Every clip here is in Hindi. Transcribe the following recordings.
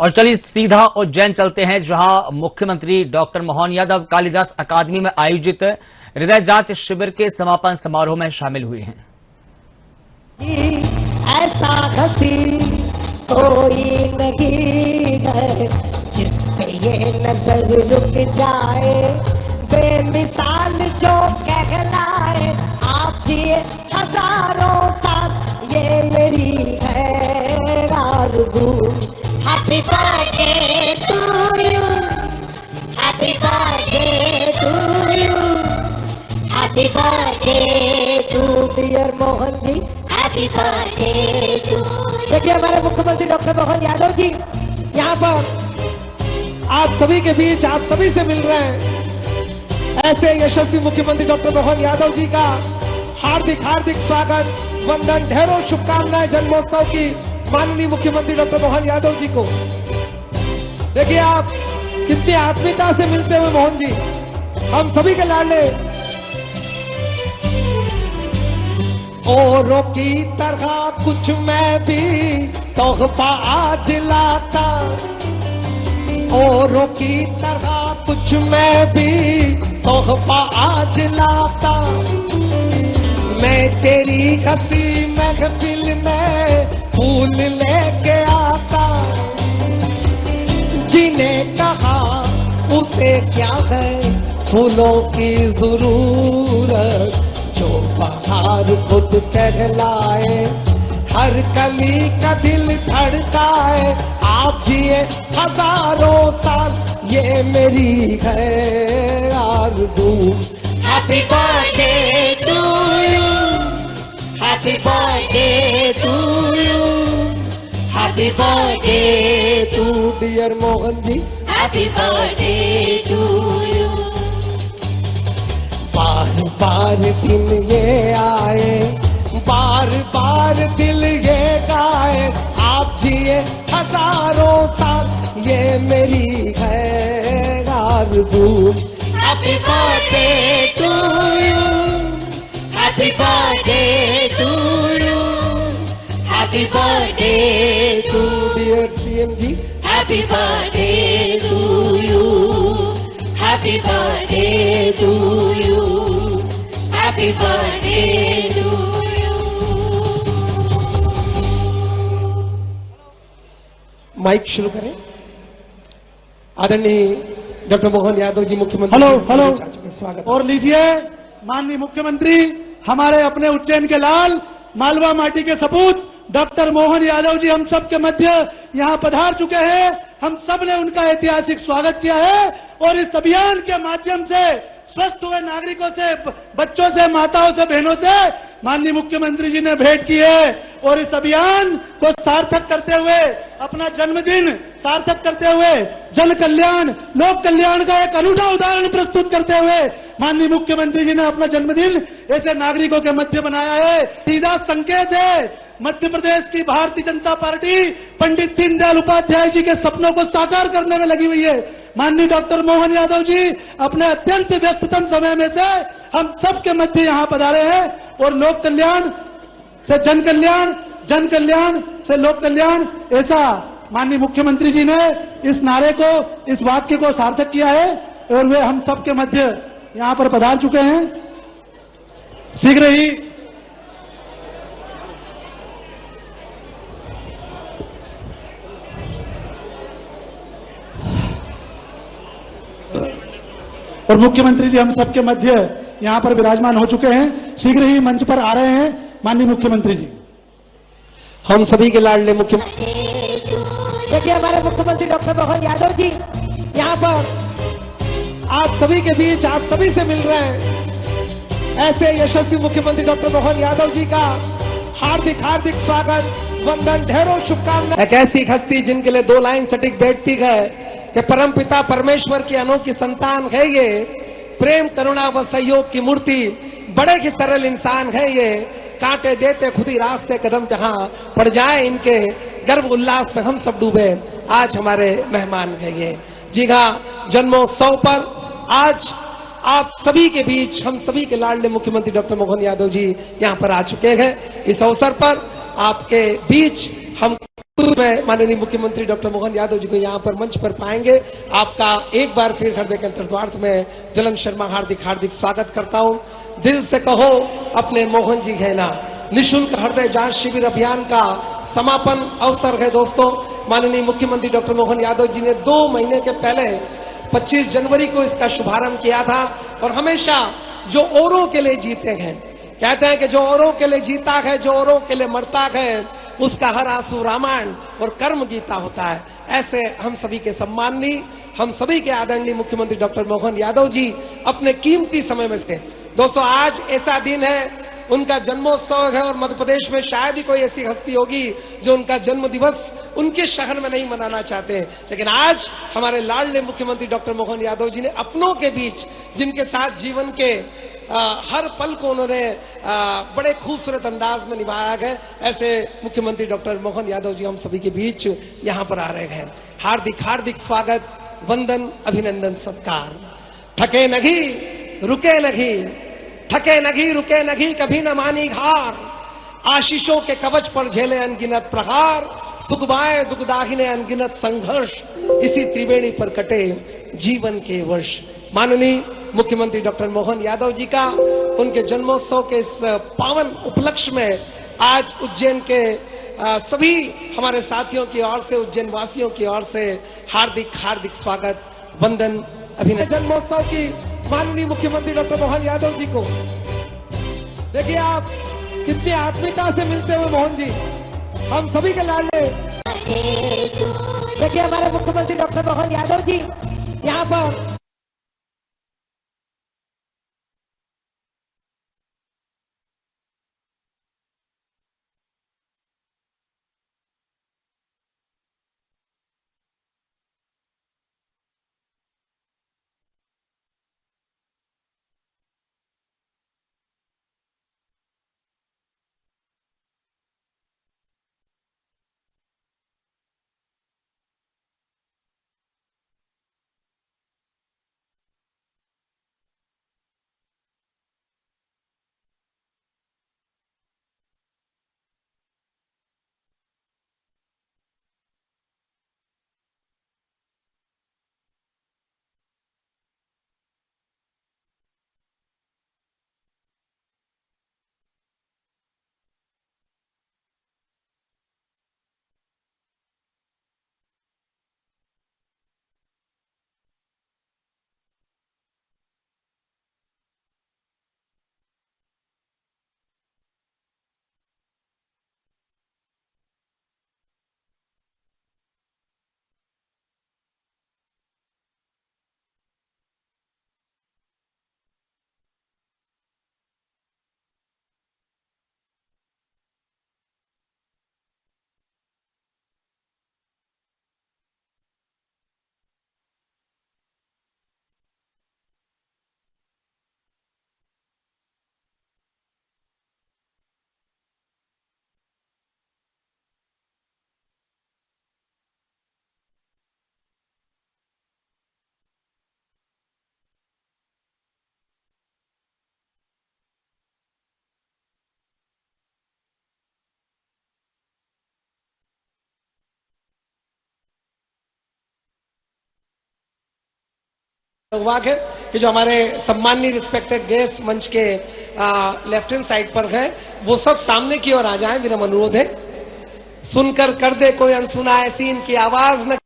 और चलिए सीधा उज्जैन चलते हैं, जहां मुख्यमंत्री डॉक्टर मोहन यादव कालिदास अकादमी में आयोजित हृदय जांच शिविर के समापन समारोह में शामिल हुए हैं। ऐसा हंसी कोई नहीं है जिस पे ये नजर रुक जाए, बेमिसाल जो कहलाए। आप जिए हजारों साल, ये मेरी है आरज़ू। Happy birthday to you, happy birthday to you, happy birthday to dear Mohan ji, happy birthday to. देखिए हमारे मुख्यमंत्री डॉक्टर मोहन यादव जी यहाँ पर आप सभी के बीच आप सभी से मिल रहे हैं। ऐसे यशस्वी मुख्यमंत्री डॉक्टर मोहन यादव जी का हार्दिक हार्दिक स्वागत, वंदन, ढेरों शुभकामनाएं जन्मोत्सव की माननीय मुख्यमंत्री डॉक्टर मोहन यादव जी को। देखिए आप कितनी आत्मीयता से मिलते हुए मोहन जी, हम सभी के लाडले। औरों की तरह कुछ मैं भी तोहफा आज लाता, औरों की तरह कुछ मैं भी तोहफा आज लाता। मैं तेरी हंसी महफिल में फूल लेके आता। जिन्हें कहा उसे क्या है फूलों की जरूरत, जो बाहर खुद कहलाए, हर कली का दिल धड़काए। आप जिए हजारों साल, ये मेरी है आरज़ू। Happy birthday to you, happy birthday to you, happy birthday to dear Mohan ji, happy birthday to you. बार बार दिन ये आए, बार बार दिल ये गाए। आप जिए हजारों साल, ये मेरी है आरज़ू। Happy birthday to you, happy birthday to you, happy birthday to dear CM ji, happy birthday to you, happy birthday to you, happy birthday to you. Mike शुरू करें। आदरणीय डॉक्टर मोहन यादव जी मुख्यमंत्री। हेलो स्वागत। और लीजिए माननीय मुख्यमंत्री, हमारे अपने उज्जैन के लाल, मालवा माटी के सपूत डॉक्टर मोहन यादव जी हम सब के मध्य यहाँ पधार चुके हैं। हम सब ने उनका ऐतिहासिक स्वागत किया है और इस अभियान के माध्यम से स्वस्थ हुए नागरिकों से, बच्चों से, माताओं से, बहनों से माननीय मुख्यमंत्री जी ने भेंट की है। और इस अभियान को सार्थक करते हुए, अपना जन्मदिन सार्थक करते हुए, जन कल्याण, लोक कल्याण का एक अनूठा उदाहरण प्रस्तुत करते हुए माननीय मुख्यमंत्री जी ने अपना जन्मदिन ऐसे नागरिकों के मध्य बनाया है। सीधा संकेत है मध्य प्रदेश की भारतीय जनता पार्टी पंडित दीनदयाल उपाध्याय जी के सपनों को साकार करने में लगी हुई है। माननीय डॉक्टर मोहन यादव जी अपने अत्यंत व्यस्ततम समय में से हम सबके मध्य यहाँ पधारे हैं और लोक कल्याण से जन कल्याण, जन कल्याण से लोक कल्याण, ऐसा माननीय मुख्यमंत्री जी ने इस नारे को, इस वाक्य को सार्थक किया है और वे हम सबके मध्य यहाँ पर पधार चुके हैं। शीघ्र ही और मुख्यमंत्री जी हम सबके मध्य यहाँ पर विराजमान हो चुके हैं। शीघ्र ही मंच पर आ रहे हैं माननीय मुख्यमंत्री जी। हम सभी के लाडले मुख्यमंत्री। देखिए हमारे मुख्यमंत्री डॉक्टर मोहन यादव जी यहाँ पर आप सभी के बीच आप सभी से मिल रहे हैं। ऐसे यशस्वी मुख्यमंत्री डॉक्टर मोहन यादव जी का हार्दिक हार्दिक स्वागत, वंदन, ढेरों शुभकामनाएं। एक ऐसी हस्ती जिनके लिए दो लाइन सटीक बैठती है कि परमपिता परमेश्वर की अनोखी संतान है ये, प्रेम करुणा व सहयोग की मूर्ति, बड़े ही सरल इंसान है ये, कांटे देते खुद ही रास्ते कदम जहां पड़ जाए इनके, गर्व उल्लास में हम सब डूबे, आज हमारे मेहमान है ये। जी हाँ, जन्मोत्सव पर आज आप सभी के बीच, हम सभी के लाडले मुख्यमंत्री डॉक्टर मोहन यादव जी यहां पर आ चुके हैं। इस अवसर पर आपके बीच हम में माननीय मुख्यमंत्री डॉक्टर मोहन यादव जी को यहां पर मंच पर पाएंगे। आपका एक बार फिर हृदय के अंतर्द्वार्थ में जलन शर्मा हार्दिक हार्दिक स्वागत करता हूं। दिल से कहो अपने मोहन जी कहना निःशुल्क हृदय जांच शिविर अभियान का समापन अवसर है दोस्तों। माननीय मुख्यमंत्री डॉक्टर मोहन यादव जी ने 2 महीने के पहले 25 जनवरी को इसका शुभारंभ किया था और हमेशा जो औरों के लिए जीते हैं, कहते हैं कि जो औरों के लिए जीता है, जो औरों के लिए मरता है, उसका हर आंसू रामायण और कर्म गीता होता है। ऐसे हम सभी के सम्माननीय, हम सभी के आदरणीय मुख्यमंत्री डॉक्टर मोहन यादव जी अपने कीमती समय में से दोस्तों आज ऐसा दिन है, उनका जन्मोत्सव है और मध्य प्रदेश में शायद ही कोई ऐसी हस्ती होगी जो उनका जन्म दिवस उनके शहर में नहीं मनाना चाहते, लेकिन आज हमारे लाडले मुख्यमंत्री डॉक्टर मोहन यादव जी ने अपनों के बीच, जिनके साथ जीवन के हर पल को उन्होंने बड़े खूबसूरत अंदाज में निभाया है, ऐसे मुख्यमंत्री डॉक्टर मोहन यादव जी हम सभी के बीच यहां पर आ रहे हैं। हार्दिक हार्दिक स्वागत, वंदन, अभिनंदन, सत्कार। थके नहीं रुके नहीं, थके नहीं रुके नहीं, कभी न मानी हार, आशीषों के कवच पर झेले अनगिनत प्रहार, सुखबाएं दुखदाहिने अनगिनत संघर्ष, इसी त्रिवेणी पर कटे जीवन के वर्ष। माननीय मुख्यमंत्री डॉक्टर मोहन यादव जी का उनके जन्मोत्सव के इस पावन उपलक्ष्य में आज उज्जैन के सभी हमारे साथियों की ओर से, उज्जैन वासियों की ओर से हार्दिक हार्दिक स्वागत, वंदन, अभिनंदन। जन्मोत्सव की माननीय मुख्यमंत्री डॉक्टर मोहन यादव जी को देखिए आप कितनी आत्मीयता से मिलते हुए मोहन जी, हम सभी के लाडले। देखिए हमारे मुख्यमंत्री डॉक्टर मोहन यादव जी यहाँ पर सौभाग्य है कि जो हमारे सम्माननीय रिस्पेक्टेड गेस्ट मंच के लेफ्ट हैंड साइड पर हैं, वो सब सामने की ओर आ जाएं, मेरा अनुरोध है। सुनकर कर दे कोई अनसुना ऐसी इनकी आवाज न,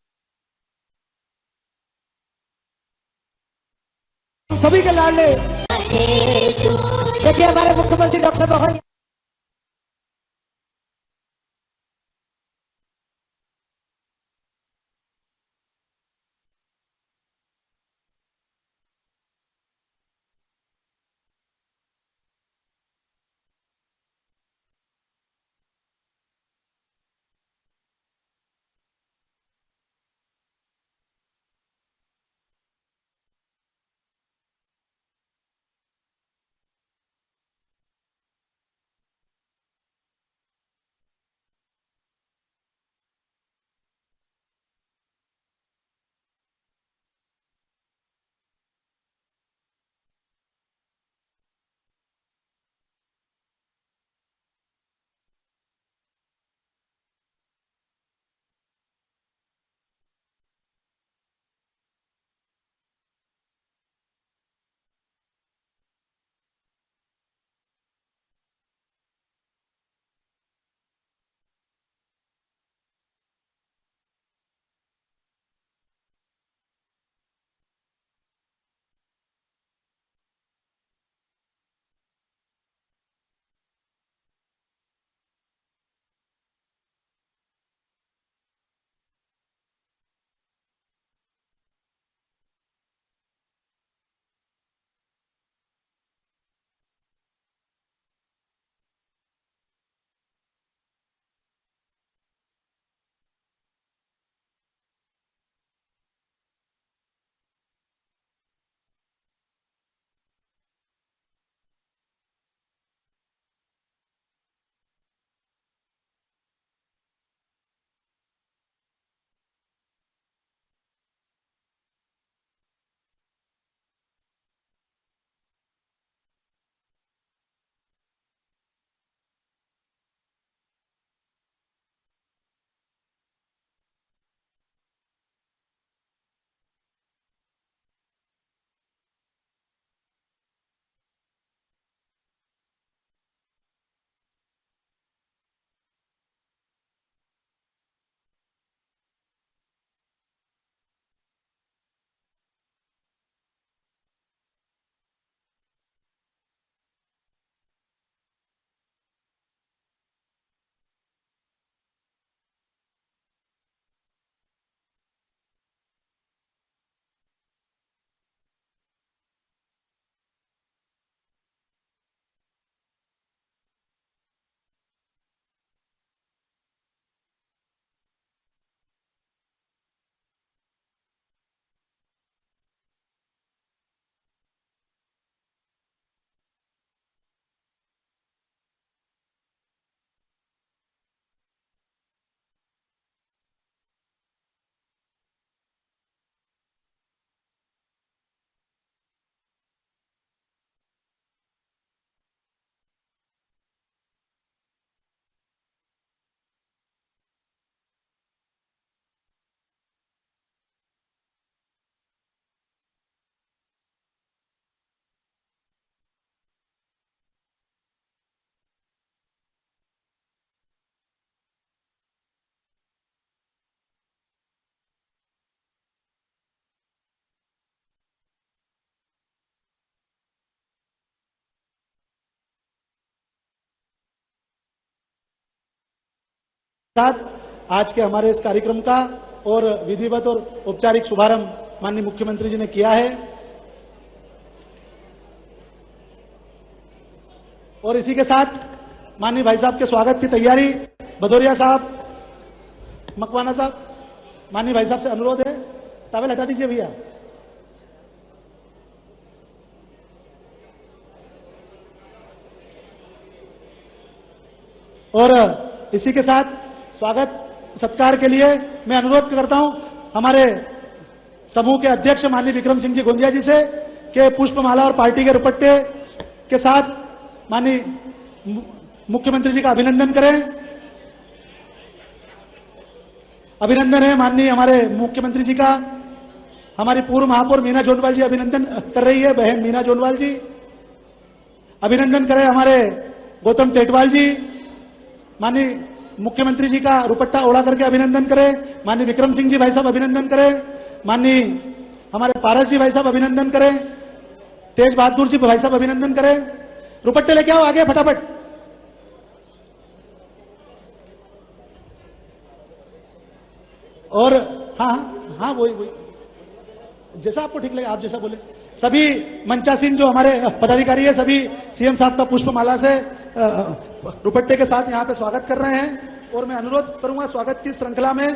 सभी के लाडले। देखिए हमारे मुख्यमंत्री डॉक्टर मोहन साथ आज के हमारे इस कार्यक्रम का और विधिवत और औपचारिक शुभारंभ माननीय मुख्यमंत्री जी ने किया है। और इसी के साथ माननीय भाई साहब के स्वागत की तैयारी भदौरिया साहब, मकवाना साहब, माननीय भाई साहब से अनुरोध है, टॉवेल हटा दीजिए भैया। और इसी के साथ स्वागत सत्कार के लिए मैं अनुरोध करता हूं हमारे समूह के अध्यक्ष माननीय विक्रम सिंह जी गोंदिया जी से कि पुष्पमाला और पार्टी के दुपट्टे के साथ माननीय मुख्यमंत्री जी का अभिनंदन करें। अभिनंदन है माननीय हमारे मुख्यमंत्री जी का। हमारी पूर्व महापौर मीना जोनवाल जी अभिनंदन कर रही है, बहन मीना जोनवाल जी। अभिनंदन करें हमारे गौतम टेटवाल जी। माननीय मुख्यमंत्री जी का दुपट्टा ओढ़ा करके अभिनंदन करें। माननीय विक्रम सिंह जी भाई साहब अभिनंदन करें। माननीय हमारे पारस जी भाई साहब अभिनंदन करें। तेज बहादुर जी भाई साहब अभिनंदन करें। दुपट्टे लेके आओ आगे फटाफट। और हाँ वही जैसा आपको ठीक लगे, आप जैसा बोले। सभी मंचासीन जो हमारे पदाधिकारी है सभी सीएम साहब का पुष्पमाला से दुपट्टे के साथ यहां पे स्वागत कर रहे हैं। और मैं अनुरोध करूंगा स्वागत की श्रृंखला में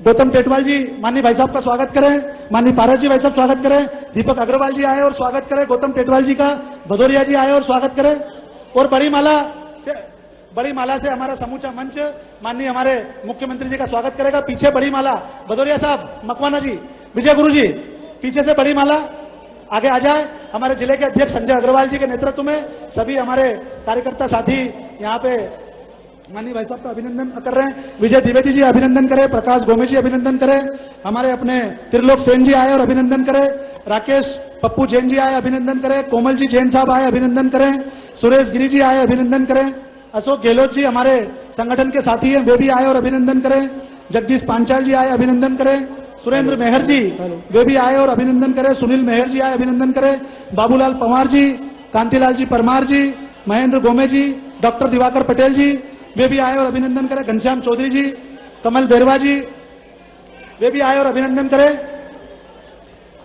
गौतम टेटवाल जी माननीय भाई साहब का स्वागत करें। माननीय पारस जी भाई साहब स्वागत करें। दीपक अग्रवाल जी आए और स्वागत करें गौतम टेटवाल जी का। भदौरिया जी आए और स्वागत करें। और बड़ी माला से हमारा समूचा मंच माननीय हमारे मुख्यमंत्री जी का स्वागत करेगा। पीछे बड़ी माला भदौरिया साहब, मकवाना जी, विजय गुरु जी, पीछे से बड़ी माला आगे आ जाए। हमारे जिले के अध्यक्ष संजय अग्रवाल जी के नेतृत्व में सभी हमारे कार्यकर्ता साथी यहाँ पे माननीय भाई साहब का अभिनंदन कर रहे हैं। विजय द्विवेदी जी अभिनंदन करें। प्रकाश गोमे जी अभिनंदन करें। हमारे अपने त्रिलोक सेन जी आए और अभिनंदन करें। राकेश पप्पू जैन जी आए अभिनंदन करें। कोमल जी जैन साहब आए अभिनंदन करें। सुरेश गिरी जी आए अभिनंदन करें। अशोक गहलोत जी हमारे संगठन के साथी हैं, वे भी आए और अभिनंदन करें। जगदीश पांचाल जी आए अभिनंदन करें। सुरेंद्र मेहर जी वे भी आए और अभिनंदन करें। सुनील मेहर जी आए अभिनंदन करें। बाबूलाल पंवार जी, कांतिलाल जी परमार जी, महेंद्र गोमे जी, डॉक्टर दिवाकर पटेल जी वे भी आए और अभिनंदन करें। घनश्याम चौधरी जी, कमल बेरवा जी वे भी आए और अभिनंदन करें।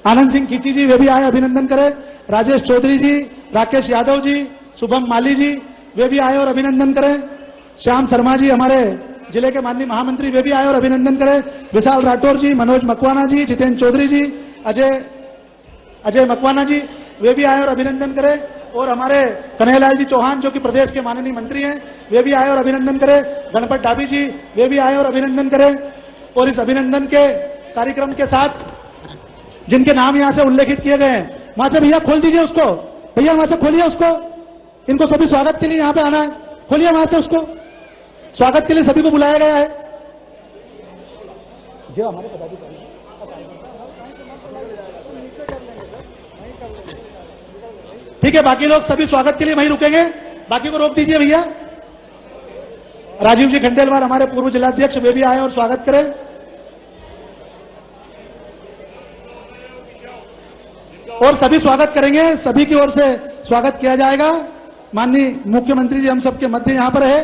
आनंद सिंह खींची जी वे भी आए अभिनंदन करें। राजेश चौधरी जी, राकेश यादव जी, शुभम माली जी वे भी आए और अभिनंदन करें। श्याम शर्मा जी हमारे जिले के माननीय महामंत्री वे भी आए और अभिनंदन करें। विशाल राठौर जी, मनोज मकवाना जी, जितेंद्र चौधरी जी, अजय मकवाना जी वे भी आए और अभिनंदन करें। और हमारे कन्हैयालाल जी चौहान जो कि प्रदेश के माननीय मंत्री हैं वे भी आए और अभिनंदन करें। गणपत डाबी जी वे भी आए और अभिनंदन करें। और इस अभिनंदन के कार्यक्रम के साथ जिनके नाम यहां से उल्लेखित किए गए हैं वहां से भैया खोल दीजिए उसको, भैया वहां से खोलिए उसको। इनको सभी स्वागत के लिए यहां पे आना है, खोलिए वहां से उसको। स्वागत के लिए सभी को बुलाया गया है। जो हमारे पदाधिकारी ठीक है, बाकी लोग सभी स्वागत के लिए वहीं रुकेंगे, बाकी को रोक दीजिए भैया। राजीव जी खंडेलवाल हमारे पूर्व जिलाध्यक्ष वे भी आए और स्वागत करें। और सभी स्वागत करेंगे, सभी की ओर से स्वागत किया जाएगा। माननीय मुख्यमंत्री जी हम सबके मध्य यहां पर है।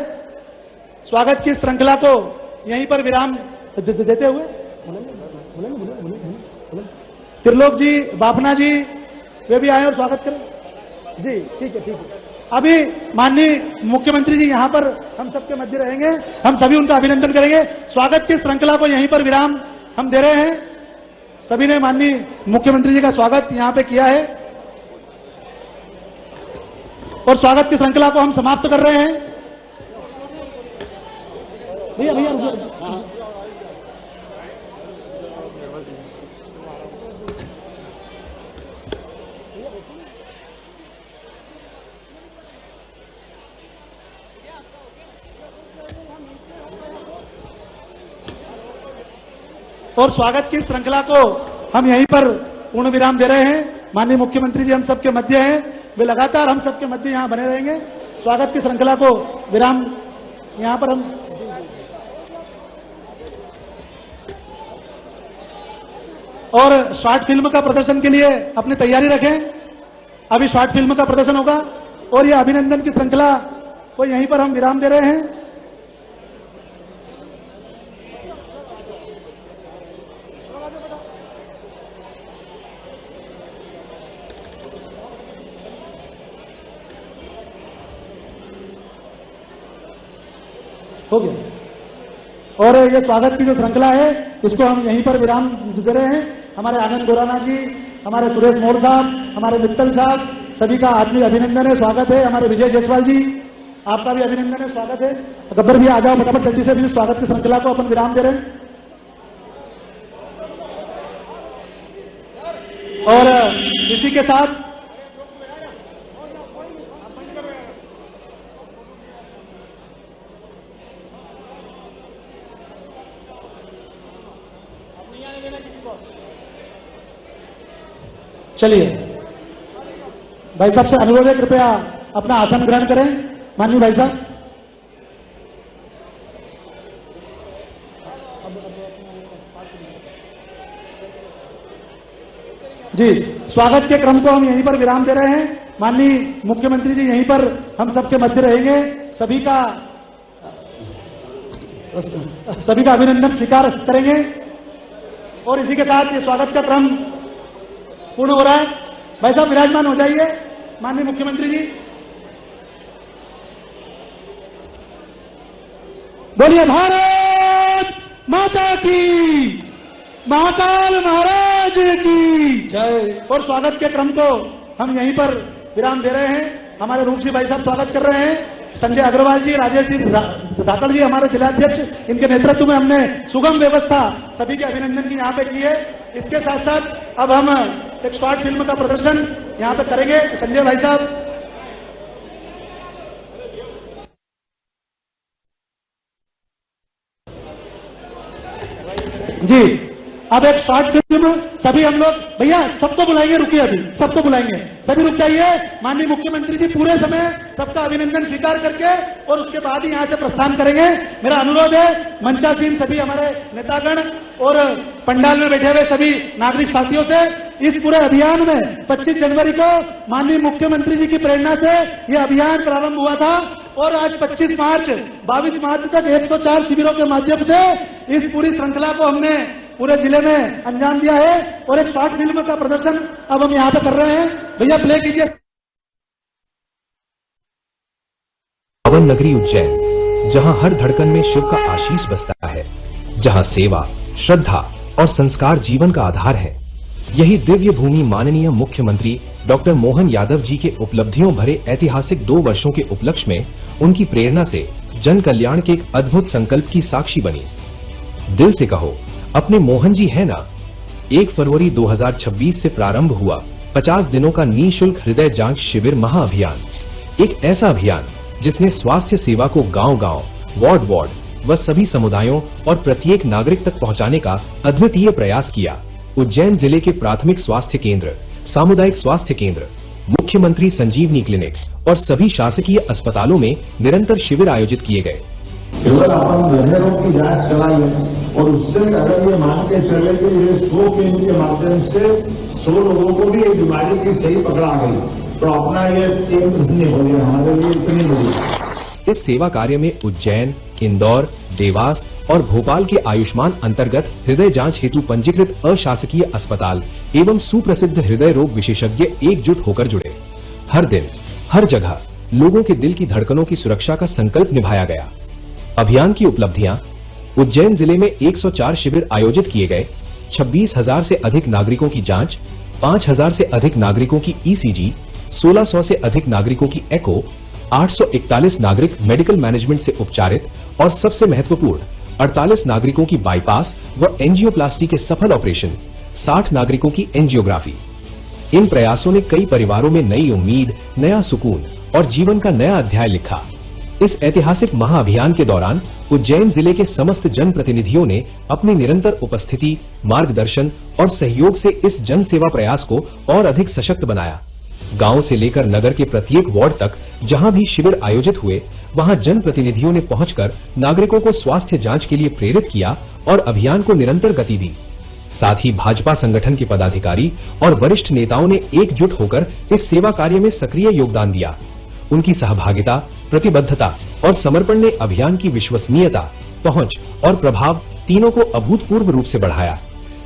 स्वागत की श्रृंखला को यहीं पर विराम देते हुए त्रिलोक जी, बापना जी वे भी आए और स्वागत करें जी। ठीक है। अभी माननीय मुख्यमंत्री जी यहां पर हम सबके मध्य रहेंगे, हम सभी उनका अभिनंदन करेंगे। स्वागत की श्रृंखला को यहीं पर विराम हम दे रहे हैं। सभी ने माननीय मुख्यमंत्री जी का स्वागत यहां पे किया है और स्वागत की श्रृंखला को हम समाप्त कर रहे हैं। भैया और स्वागत की श्रृंखला को हम यहीं पर पूर्ण विराम दे रहे हैं। माननीय मुख्यमंत्री जी हम सबके मध्य हैं, वे लगातार हम सबके मध्य यहां बने रहेंगे। स्वागत की श्रृंखला को विराम यहां पर हम और शॉर्ट फिल्म का प्रदर्शन के लिए अपनी तैयारी रखें। अभी शॉर्ट फिल्म का प्रदर्शन होगा और यह अभिनंदन की श्रृंखला को यहीं पर हम विराम दे रहे हैं। हो गया। और ये स्वागत की जो श्रृंखला है इसको हम यहीं पर विराम दे रहे हैं। हमारे आनंद गोराना जी, हमारे सुरेश मोर साहब, हमारे मित्तल साहब, सभी का आदमी अभिनंदन है, स्वागत है। हमारे विजय जायसवाल जी, आपका भी अभिनंदन है, स्वागत है। गब्बर भी आ जाओ फटाफट जल्दी से, भी स्वागत की श्रृंखला को अपन विराम दे रहे हैं। और इसी के साथ चलिए भाई साहब से अनुरोध है, कृपया अपना आसन ग्रहण करें। माननीय भाई साहब, जी स्वागत के क्रम को हम यहीं पर विराम दे रहे हैं। माननीय मुख्यमंत्री जी यहीं पर हम सबके मध्य रहेंगे। सभी का अभिनंदन स्वीकार करेंगे और इसी के साथ ये स्वागत का क्रम पूर्ण हो रहा है। भाई साहब विराजमान हो जाइए। माननीय मुख्यमंत्री जी, बोलिए भारत माता की, महाकाल महाराज की जय। और स्वागत के क्रम को हम यहीं पर विराम दे रहे हैं। हमारे रूप जी भाई साहब स्वागत कर रहे हैं। संजय अग्रवाल जी, राजेश जी धाकड़ जी हमारे जिलाध्यक्ष, इनके नेतृत्व में हमने सुगम व्यवस्था सभी के अभिनंदन की यहाँ पे की है। इसके साथ साथ अब हम एक शॉर्ट फिल्म का प्रदर्शन यहाँ पे करेंगे। संजय भाई साहब, जी अब एक शॉर्ट फिल्म सभी हम लोग, भैया सबको बुलाएंगे, रुकिए अभी सबको बुलाएंगे, सभी रुक जाइए। माननीय मुख्यमंत्री जी पूरे समय सबका अभिनंदन स्वीकार करके और उसके बाद ही यहां से प्रस्थान करेंगे। मेरा अनुरोध है मंचासीन सभी हमारे नेतागण और पंडाल में बैठे हुए सभी नागरिक साथियों से, इस पूरे अभियान में 25 जनवरी को माननीय मुख्यमंत्री जी की प्रेरणा से यह अभियान प्रारंभ हुआ था और आज 22 मार्च तक 104 शिविरों के माध्यम से इस पूरी श्रृंखला को हमने पूरे जिले में अंजाम दिया है। और एक शॉर्ट फिल्म का प्रदर्शन अब हम यहां पे कर रहे हैं। भैया प्ले कीजिए। पावन नगरी उज्जैन, जहां हर धड़कन में शिव का आशीष बसता है, जहां सेवा, श्रद्धा और संस्कार जीवन का आधार है, यही दिव्य भूमि माननीय मुख्यमंत्री डॉक्टर मोहन यादव जी के उपलब्धियों भरे ऐतिहासिक 2 वर्षों के उपलक्ष्य में उनकी प्रेरणा से जन कल्याण के एक अद्भुत संकल्प की साक्षी बनी। दिल से कहो अपने मोहन जी है ना। 1 फरवरी 2026 से प्रारंभ हुआ 50 दिनों का निःशुल्क हृदय जांच शिविर महाअभियान, एक ऐसा अभियान जिसने स्वास्थ्य सेवा को गांव-गांव, वार्ड-वार्ड व सभी समुदायों और प्रत्येक नागरिक तक पहुंचाने का अद्वितीय प्रयास किया। उज्जैन जिले के प्राथमिक स्वास्थ्य केंद्र, सामुदायिक स्वास्थ्य केंद्र, मुख्यमंत्री संजीवनी क्लिनिक्स और सभी शासकीय अस्पतालों में निरंतर शिविर आयोजित किए गए। केवल अपन लहरों की जांच कराई और उससे अगर ये मान के चले कि ये 100 केंद्र के माध्यम से 100 लोगों को भी ये बीमारी की सही पकड़ा गई, तो अपना ये केंद्र धन्य हो गया, हमारे लिए इतनी बड़ी। इस सेवा कार्य में उज्जैन, इंदौर, देवास और भोपाल के आयुष्मान अंतर्गत हृदय जांच हेतु पंजीकृत अशासकीय अस्पताल एवं सुप्रसिद्ध हृदय रोग विशेषज्ञ एकजुट होकर जुड़े। हर दिन, हर जगह लोगों के दिल की धड़कनों की सुरक्षा का संकल्प निभाया गया। अभियान की उपलब्धियां: उज्जैन जिले में 104 शिविर आयोजित किए गए, 26,000 से अधिक नागरिकों की जांच, 5,000 से अधिक नागरिकों की ईसीजी, 1,600 से अधिक नागरिकों की एको, 841 नागरिक मेडिकल मैनेजमेंट से उपचारित और सबसे महत्वपूर्ण 48 नागरिकों की बाईपास व एंजियोप्लास्टी के सफल ऑपरेशन, 60 नागरिकों की एंजियोग्राफी। इन प्रयासों ने कई परिवारों में नई उम्मीद, नया सुकून और जीवन का नया अध्याय लिखा। इस ऐतिहासिक महाअभियान के दौरान उज्जैन जिले के समस्त जनप्रतिनिधियों ने अपनी निरंतर उपस्थिति, मार्गदर्शन और सहयोग से इस जन सेवा प्रयास को और अधिक सशक्त बनाया। गांव से लेकर नगर के प्रत्येक वार्ड तक जहां भी शिविर आयोजित हुए, वहां जनप्रतिनिधियों ने पहुंचकर नागरिकों को स्वास्थ्य जांच के लिए प्रेरित किया और अभियान को निरंतर गति दी। साथ ही भाजपा संगठन के पदाधिकारी और वरिष्ठ नेताओं ने एकजुट होकर इस सेवा कार्य में सक्रिय योगदान दिया। उनकी सहभागिता, प्रतिबद्धता और समर्पण ने अभियान की विश्वसनीयता, पहुंच और प्रभाव तीनों को अभूतपूर्व रूप से बढ़ाया।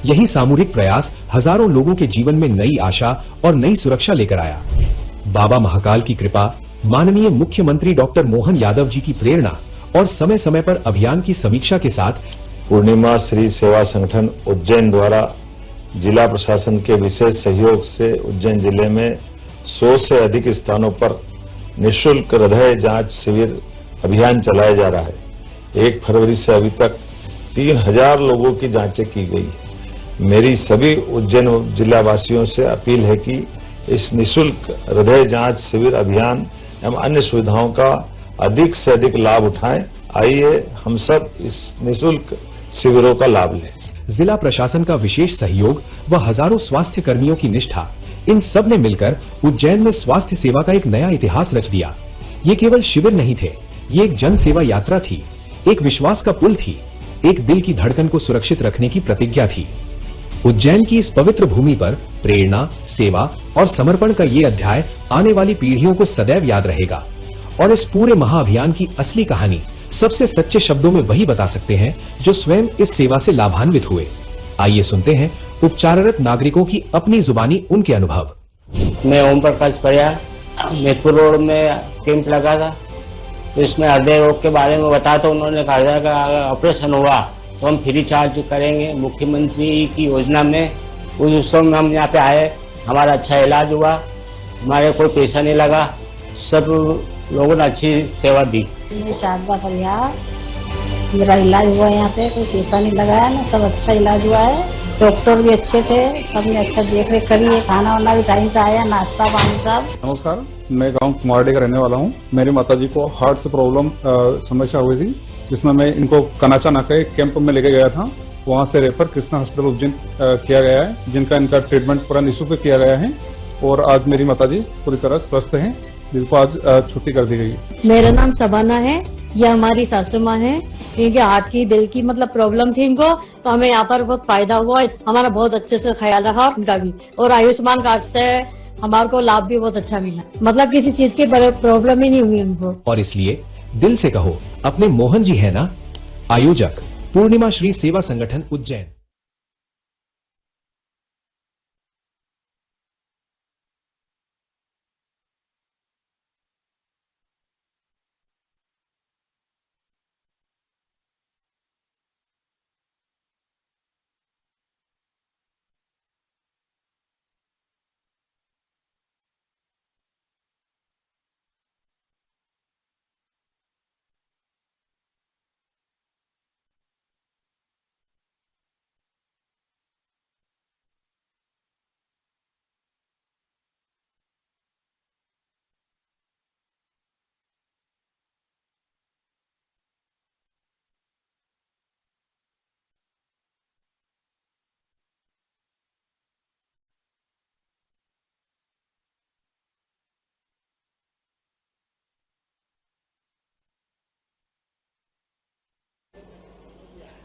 यही सामूहिक प्रयास हजारों लोगों के जीवन में नई आशा और नई सुरक्षा लेकर आया। बाबा महाकाल की कृपा, माननीय मुख्यमंत्री डॉक्टर मोहन यादव जी की प्रेरणा और समय समय पर अभियान की समीक्षा के साथ पूर्णिमा श्री सेवा संगठन उज्जैन द्वारा जिला प्रशासन के विशेष सहयोग से उज्जैन जिले में 100 से अधिक स्थानों पर निःशुल्क हृदय जांच शिविर अभियान चलाया जा रहा है। 1 फरवरी से अभी तक 3000 लोगों की जांचें की गई। मेरी सभी उज्जैन जिला वासियों से अपील है कि इस निःशुल्क हृदय जांच शिविर अभियान एवं अन्य सुविधाओं का अधिक से अधिक लाभ उठाएं। आइए हम सब इस निःशुल्क शिविरों का लाभ लें। जिला प्रशासन का विशेष सहयोग व हजारों स्वास्थ्य कर्मियों की निष्ठा, इन सब ने मिलकर उज्जैन में स्वास्थ्य सेवा का एक नया इतिहास रच दिया। ये केवल शिविर नहीं थे, ये एक जन सेवा यात्रा थी, एक विश्वास का पुल थी, एक दिल की धड़कन को सुरक्षित रखने की प्रतिज्ञा थी। उज्जैन की इस पवित्र भूमि पर प्रेरणा, सेवा और समर्पण का ये अध्याय आने वाली पीढ़ियों को सदैव याद रहेगा। और इस पूरे महाअभियान की असली कहानी सबसे सच्चे शब्दों में वही बता सकते हैं जो स्वयं इस सेवा से लाभान्वित हुए। आइए सुनते हैं उपचाररत नागरिकों की अपनी जुबानी उनके अनुभव। मैं ओम प्रकाश परियार, मेदपुर रोड में कैंप लगा था, तो इसमें हृदय रोग के बारे में बताया। तो उन्होंने कहा हृदय का ऑपरेशन हुआ तो हम फ्री चार्ज करेंगे। मुख्यमंत्री की योजना में उस उत्सव में हम यहाँ पे आए, हमारा अच्छा इलाज हुआ, हमारे कोई पैसा नहीं लगा, सब लोगों ने अच्छी सेवा दी। मैं शारदा परियार, मेरा इलाज हुआ यहाँ पे, कोई पैसा नहीं लगाया ना, सब अच्छा इलाज हुआ है। डॉक्टर भी अच्छे थे, सबने अच्छा देख रेख करी है, खाना वाना भी टाइम से आया, नाश्ता पानी सब। नमस्कार, मैं गांव कुमारडी का रहने वाला हूं। मेरी माताजी को हार्ट से प्रॉब्लम समस्या हुई थी, जिसमें मैं इनको कनाचा नाका एक कैंप में लेके गया था। वहां से रेफर कृष्णा हॉस्पिटल उज्जैन किया गया है, जिनका इनका ट्रीटमेंट पूरा निःशुल्क किया गया है। और आज मेरी माताजी पूरी तरह स्वस्थ हैं, जिनको आज छुट्टी कर दी गई। मेरा नाम सबाना है, यह हमारी सासू माँ है। इनके हार्ट की, दिल की मतलब प्रॉब्लम थी इनको, तो हमें यहाँ पर बहुत फायदा हुआ। हमारा बहुत अच्छे से ख्याल रखा उनका भी, और आयुष्मान कार्ड से हमारे को लाभ भी बहुत अच्छा मिला, मतलब किसी चीज की प्रॉब्लम ही नहीं हुई उनको। और इसलिए दिल से कहो, अपने मोहन जी है ना। आयोजक पूर्णिमा श्री सेवा संगठन उज्जैन।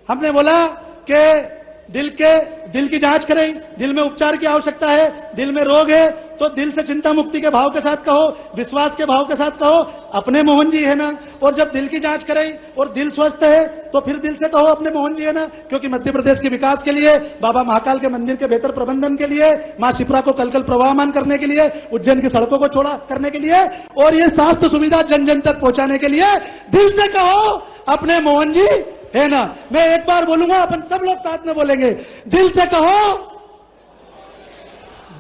हमने बोला कि दिल की जांच करें, दिल में उपचार की आवश्यकता है, दिल में रोग है तो दिल से चिंता मुक्ति के भाव के साथ कहो, विश्वास के भाव के साथ कहो, अपने मोहन जी है ना। और जब दिल की जांच करें और दिल स्वस्थ है तो फिर दिल से कहो अपने मोहन जी है ना। क्योंकि मध्य प्रदेश के विकास के लिए, बाबा महाकाल के मंदिर के बेहतर प्रबंधन के लिए, मां शिप्रा को कल प्रवाहमान करने के लिए, उज्जैन की सड़कों को चौड़ा करने के लिए और ये स्वास्थ्य सुविधा जन जन तक पहुंचाने के लिए दिल से कहो अपने मोहन जी है ना। मैं एक बार बोलूंगा, अपन सब लोग साथ में बोलेंगे, दिल से कहो,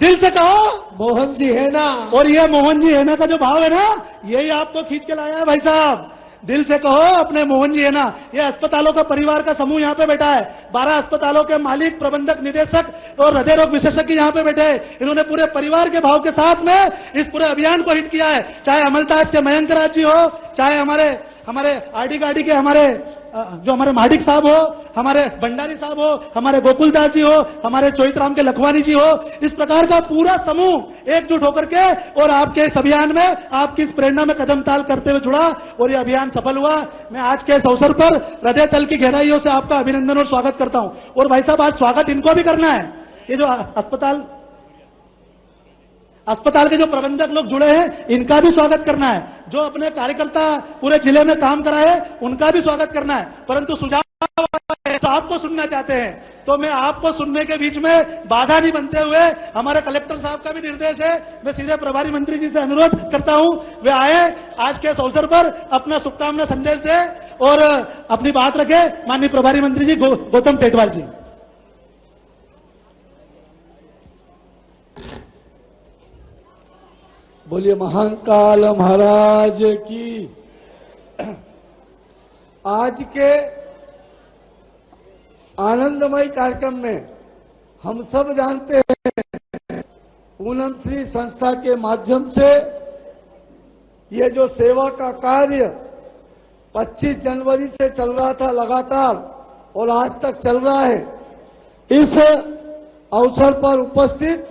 दिल से कहो मोहन जी है ना। और ये मोहन जी है ना का जो भाव है ना, यही आपको खींच के लाया है भाई साहब। दिल से कहो अपने मोहन जी है ना। ये अस्पतालों का परिवार का समूह यहाँ पे बैठा है, 12 अस्पतालों के मालिक, प्रबंधक, निदेशक और हृदय रोग विशेषज्ञ यहाँ पे बैठे हैं। इन्होंने पूरे परिवार के भाव के साथ में इस पूरे अभियान को हिट किया है। चाहे अमलताज के मयंक राज जी हो, चाहे हमारे आरडी गाड़ी के जो हमारे महाडिक साहब हो, हमारे भंडारी साहब हो, हमारे गोकुल दास जी हो, हमारे चोइतराम के लखवानी जी हो, इस प्रकार का पूरा समूह एकजुट होकर के और आपके इस अभियान में, आपकी इस प्रेरणा में कदम ताल करते हुए जुड़ा और ये अभियान सफल हुआ। मैं आज के इस अवसर पर हृदय तल की गहराइयों से आपका अभिनंदन और स्वागत करता हूं। और भाई साहब, आज स्वागत इनको भी करना है। ये जो अस्पताल के जो प्रबंधक लोग जुड़े हैं, इनका भी स्वागत करना है। जो अपने कार्यकर्ता पूरे जिले में काम कराए, उनका भी स्वागत करना है। परंतु सुझाव तो आपको सुनना चाहते हैं, तो मैं आपको सुनने के बीच में बाधा नहीं बनते हुए, हमारे कलेक्टर साहब का भी निर्देश है, मैं सीधे प्रभारी मंत्री जी से अनुरोध करता हूं, वे आए, आज के इस अवसर पर अपना शुभकामना संदेश दे और अपनी बात रखे माननीय प्रभारी मंत्री जी गौतम टेटवाल जी। बोलिए महाकाल महाराज की। आज के आनंदमय कार्यक्रम में हम सब जानते हैं पूनम श्री संस्था के माध्यम से ये जो सेवा का कार्य 25 जनवरी से चल रहा था लगातार और आज तक चल रहा है, इस अवसर पर उपस्थित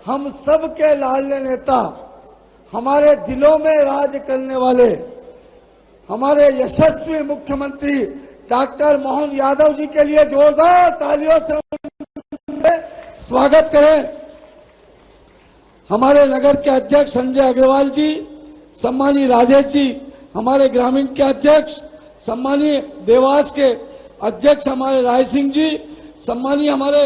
हम सब के लाडले नेता, हमारे दिलों में राज करने वाले हमारे यशस्वी मुख्यमंत्री डॉक्टर मोहन यादव जी के लिए जोरदार तालियों से स्वागत करें। हमारे नगर के अध्यक्ष संजय अग्रवाल जी, सम्मानीय राजेश जी, हमारे ग्रामीण के अध्यक्ष, सम्मानीय देवास के अध्यक्ष हमारे राय सिंह जी, सम्मानीय हमारे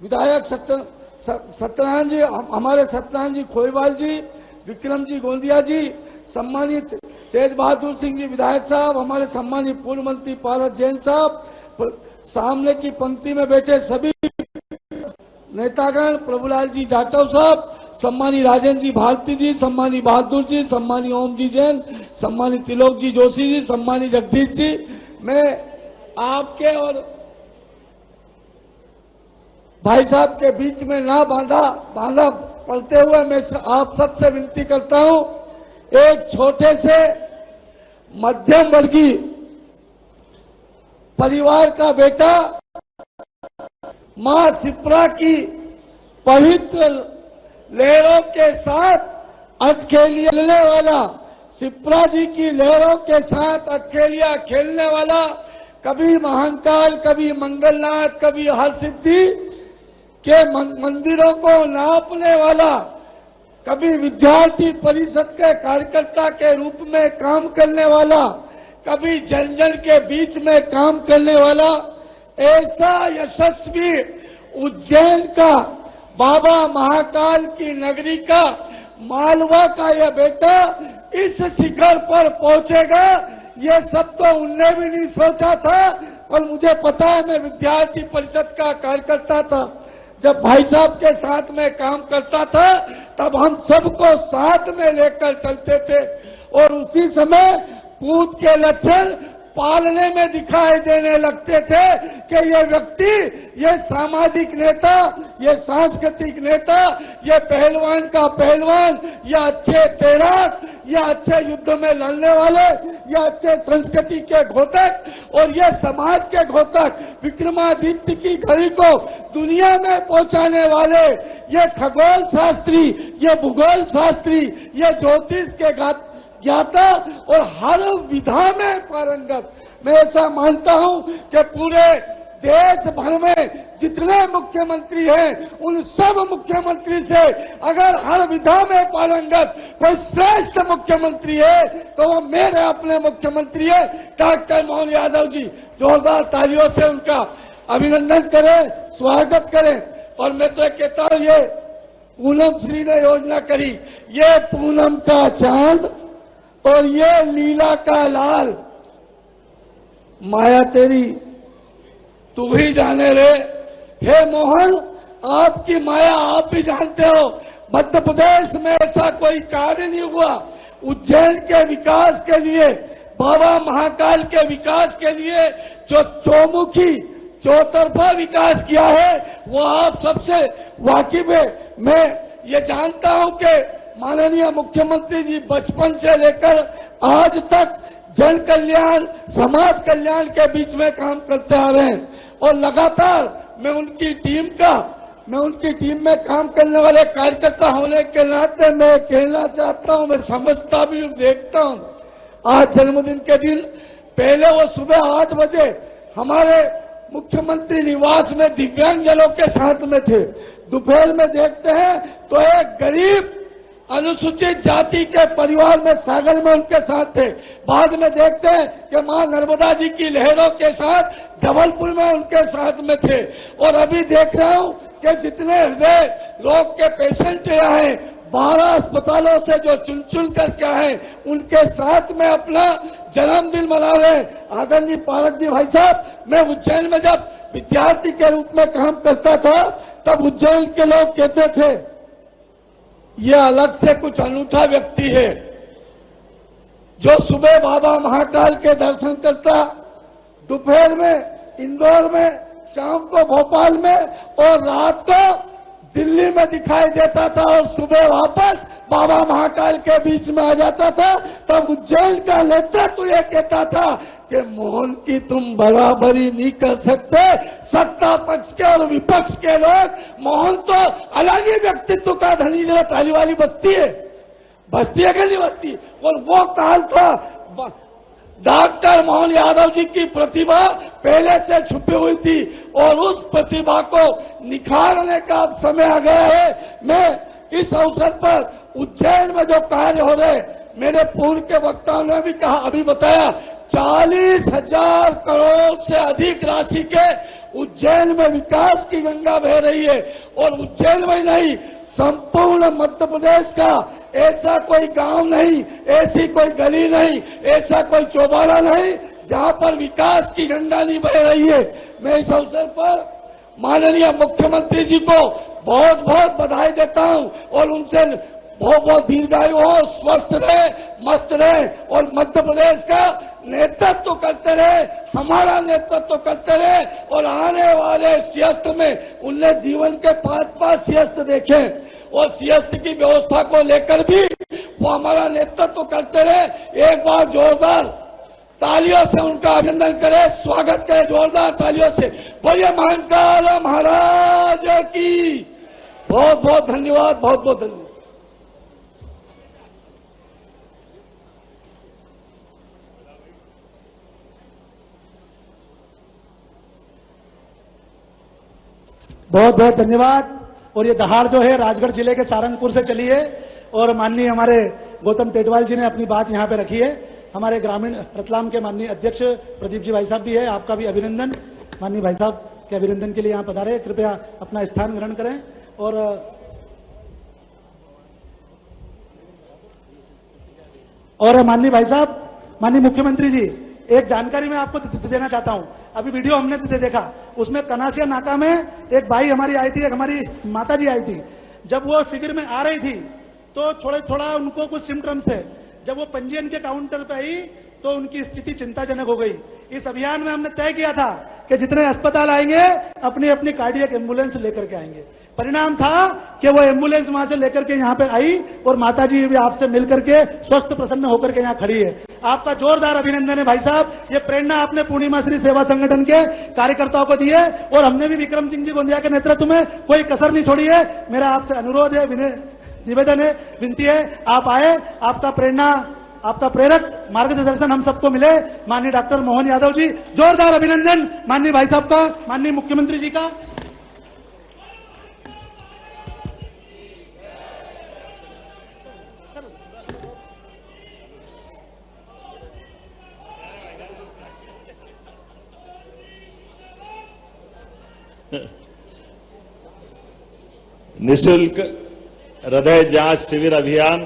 विधायक सत्यनारायण जी, हमारे सत्यनारायण जी खोईवाल जी, विक्रम जी गोंदिया जी, सम्मानीय तेज बहादुर सिंह जी विधायक साहब, हमारे सम्मानीय पूर्व मंत्री पारस जैन साहब, सामने की पंक्ति में बैठे सभी नेतागण, प्रभुलाल जी जाटव साहब, सम्मानीय राजेंद्र जी भारती जी, सम्मानीय बहादुर जी, सम्मानीय ओम जी जैन, सम्मानीय त्रिलोक जी जोशी जी, सम्मानीय जगदीश जी, मैं आपके और भाई साहब के बीच में ना बांधा पड़ते हुए मैं आप सबसे विनती करता हूं, एक छोटे से मध्यम वर्गीय परिवार का बेटा मां शिप्रा की पवित्र लहरों के साथ अटखेलियां खेलने वाला, शिप्रा जी की लहरों के साथ अटखेलियां खेलने वाला, कभी महाकाल, कभी मंगलनाथ, कभी हरसिद्धि के मंदिरों को नापने वाला, कभी विद्यार्थी परिषद के कार्यकर्ता के रूप में काम करने वाला, कभी जन जन के बीच में काम करने वाला, ऐसा यशस्वी उज्जैन का, बाबा महाकाल की नगरी का, मालवा का यह बेटा इस शिखर पर पहुंचेगा, ये सब तो उनने भी नहीं सोचा था। और मुझे पता है, मैं विद्यार्थी परिषद का कार्यकर्ता था, जब भाई साहब के साथ में काम करता था तब हम सबको साथ में लेकर चलते थे और उसी समय पूत के लक्षण पालने में दिखाई देने लगते थे कि ये व्यक्ति, ये सामाजिक नेता, ये सांस्कृतिक नेता, ये पहलवान का पहलवान, ये अच्छे तैराक, ये अच्छे युद्ध में लड़ने वाले, ये अच्छे संस्कृति के घोतक और ये समाज के घोतक, विक्रमादित्य की घड़ी को दुनिया में पहुंचाने वाले, ये खगोल शास्त्री, ये भूगोल शास्त्री, ये ज्योतिष के ज्ञाता और हर विधा में पारंगत। मैं ऐसा मानता हूं कि पूरे देश भर में जितने मुख्यमंत्री हैं, उन सब मुख्यमंत्री से अगर हर विधा में पारंगत कोई श्रेष्ठ मुख्यमंत्री है तो वो मेरे अपने मुख्यमंत्री है डॉक्टर मोहन यादव जी। जोरदार तालियों से उनका अभिनंदन करें, स्वागत करें। और मैं तो कहता हूं, ये पूनम श्री ने योजना करी, ये पूनम का चांद और ये लीला का लाल, माया तेरी तू ही जाने रे। हे मोहन, आपकी माया आप भी जानते हो। मध्य प्रदेश में ऐसा कोई कार्य नहीं हुआ उज्जैन के विकास के लिए, बाबा महाकाल के विकास के लिए जो चौमुखी चौतरफा विकास किया है वो आप सबसे वाकिफ है। मैं ये जानता हूं कि माननीय मुख्यमंत्री जी बचपन से लेकर आज तक जन कल्याण, समाज कल्याण के बीच में काम करते आ रहे हैं और लगातार मैं उनकी टीम में काम करने वाले कार्यकर्ता होने के नाते मैं कहना चाहता हूं, मैं समझता भी हूं, देखता हूं। आज जन्मदिन के दिन पहले वो सुबह 8 बजे हमारे मुख्यमंत्री निवास में दिव्यांगजनों के साथ में थे। दोपहर में देखते हैं तो एक गरीब अनुसूचित जाति के परिवार में सागर में उनके साथ थे। बाद में देखते हैं कि मां नर्मदा जी की लहरों के साथ जबलपुर में उनके साथ में थे। और अभी देख रहा हूं कि जितने हृदय रोग के पेशेंट आए, 12 अस्पतालों से जो चुन चुन कर क्या है उनके साथ में अपना जन्मदिन मना रहे। आदरणीय पारस जी भाई साहब, मैं उज्जैन में जब विद्यार्थी के रूप में काम करता था तब उज्जैन के लोग कहते थे ये अलग से कुछ अनूठा व्यक्ति है जो सुबह बाबा महाकाल के दर्शन करता, दोपहर में इंदौर में, शाम को भोपाल में और रात को दिल्ली में दिखाई देता था और सुबह वापस बाबा महाकाल के बीच में आ जाता था। तब उज्जैन का नेतृत्व ये कहता था कि मोहन की तुम बराबरी नहीं कर सकते। सत्ता पक्ष के और विपक्ष के लोग, मोहन तो अलग ही व्यक्तित्व का धनी, जरा ताली वाली बस्ती है कि नहीं बस्ती। और वो काल था डॉक्टर मोहन यादव जी की प्रतिभा पहले से छुपी हुई थी और उस प्रतिभा को निखारने का समय आ गया है। मैं इस अवसर पर उज्जैन में जो कार्य हो रहे, मेरे पूर्व के वक्ताओं ने भी कहा, अभी बताया 40,000 करोड़ से अधिक राशि के उज्जैन में विकास की गंगा बह रही है। और उज्जैन में नहीं, संपूर्ण मध्य प्रदेश का ऐसा कोई गांव नहीं, ऐसी कोई गली नहीं, ऐसा कोई चौबारा नहीं जहां पर विकास की गंगा नहीं बह रही है। मैं इस अवसर पर माननीय मुख्यमंत्री जी को बहुत बहुत बधाई देता हूं और उनसे बहुत बहुत दीर्घायु हो, स्वस्थ रहे, मस्त रहे और मध्य प्रदेश का नेतृत्व करते रहे, हमारा नेतृत्व करते रहे। और आने वाले सियासत में उनने जीवन के 5 सियासत देखे और सियासत की व्यवस्था को लेकर भी वो हमारा नेतृत्व करते रहे। एक बार जोरदार तालियों से उनका अभिनंदन करें, स्वागत करें जोरदार तालियों से। बोलिए महाकाल महाराज की। बहुत बहुत धन्यवाद, बहुत बहुत धन्यवाद। बहुत बहुत धन्यवाद। और ये दहाड़ जो है राजगढ़ जिले के सारंगपुर से चली है और माननीय हमारे गौतम टेटवाल जी ने अपनी बात यहां पे रखी है। हमारे ग्रामीण रतलाम के माननीय अध्यक्ष प्रदीप जी भाई साहब भी है, आपका भी अभिनंदन। माननीय भाई साहब के अभिनंदन के लिए यहां पधारे, कृपया अपना स्थान ग्रहण करें। और माननीय भाई साहब, माननीय मुख्यमंत्री जी, एक जानकारी मैं आपको देना चाहता हूं। अभी वीडियो हमने देखा, उसमें कनासिया नाका में एक भाई हमारी आई थी, एक हमारी माता जी आई थी। जब वो शिविर में आ रही थी तो थोड़ा उनको कुछ सिम्टम्स थे। जब वो पंजीयन के काउंटर पे आई तो उनकी स्थिति चिंताजनक हो गई। इस अभियान में हमने तय किया था कि जितने अस्पताल आएंगे अपनी अपनी कार्डियक एम्बुलेंस लेकर के आएंगे। परिणाम था कि वो एम्बुलेंस वहां से लेकर के यहाँ पे आई और माताजी भी आपसे मिलकर के स्वस्थ प्रसन्न होकर के यहाँ खड़ी है। आपका जोरदार अभिनंदन है भाई साहब। ये प्रेरणा आपने पूर्णिमा श्री सेवा संगठन के कार्यकर्ताओं को दी है और हमने भी विक्रम सिंह जी गोंदिया के नेतृत्व में कोई कसर नहीं छोड़ी है। मेरा आपसे अनुरोध है, निवेदन है, विनती है, आप आए, आपका प्रेरणा, आपका प्रेरक मार्गदर्शन हम सबको मिले। माननीय डॉक्टर मोहन यादव जी, जोरदार अभिनंदन माननीय भाई साहब का, माननीय मुख्यमंत्री जी का। निःशुल्क हृदय जांच शिविर अभियान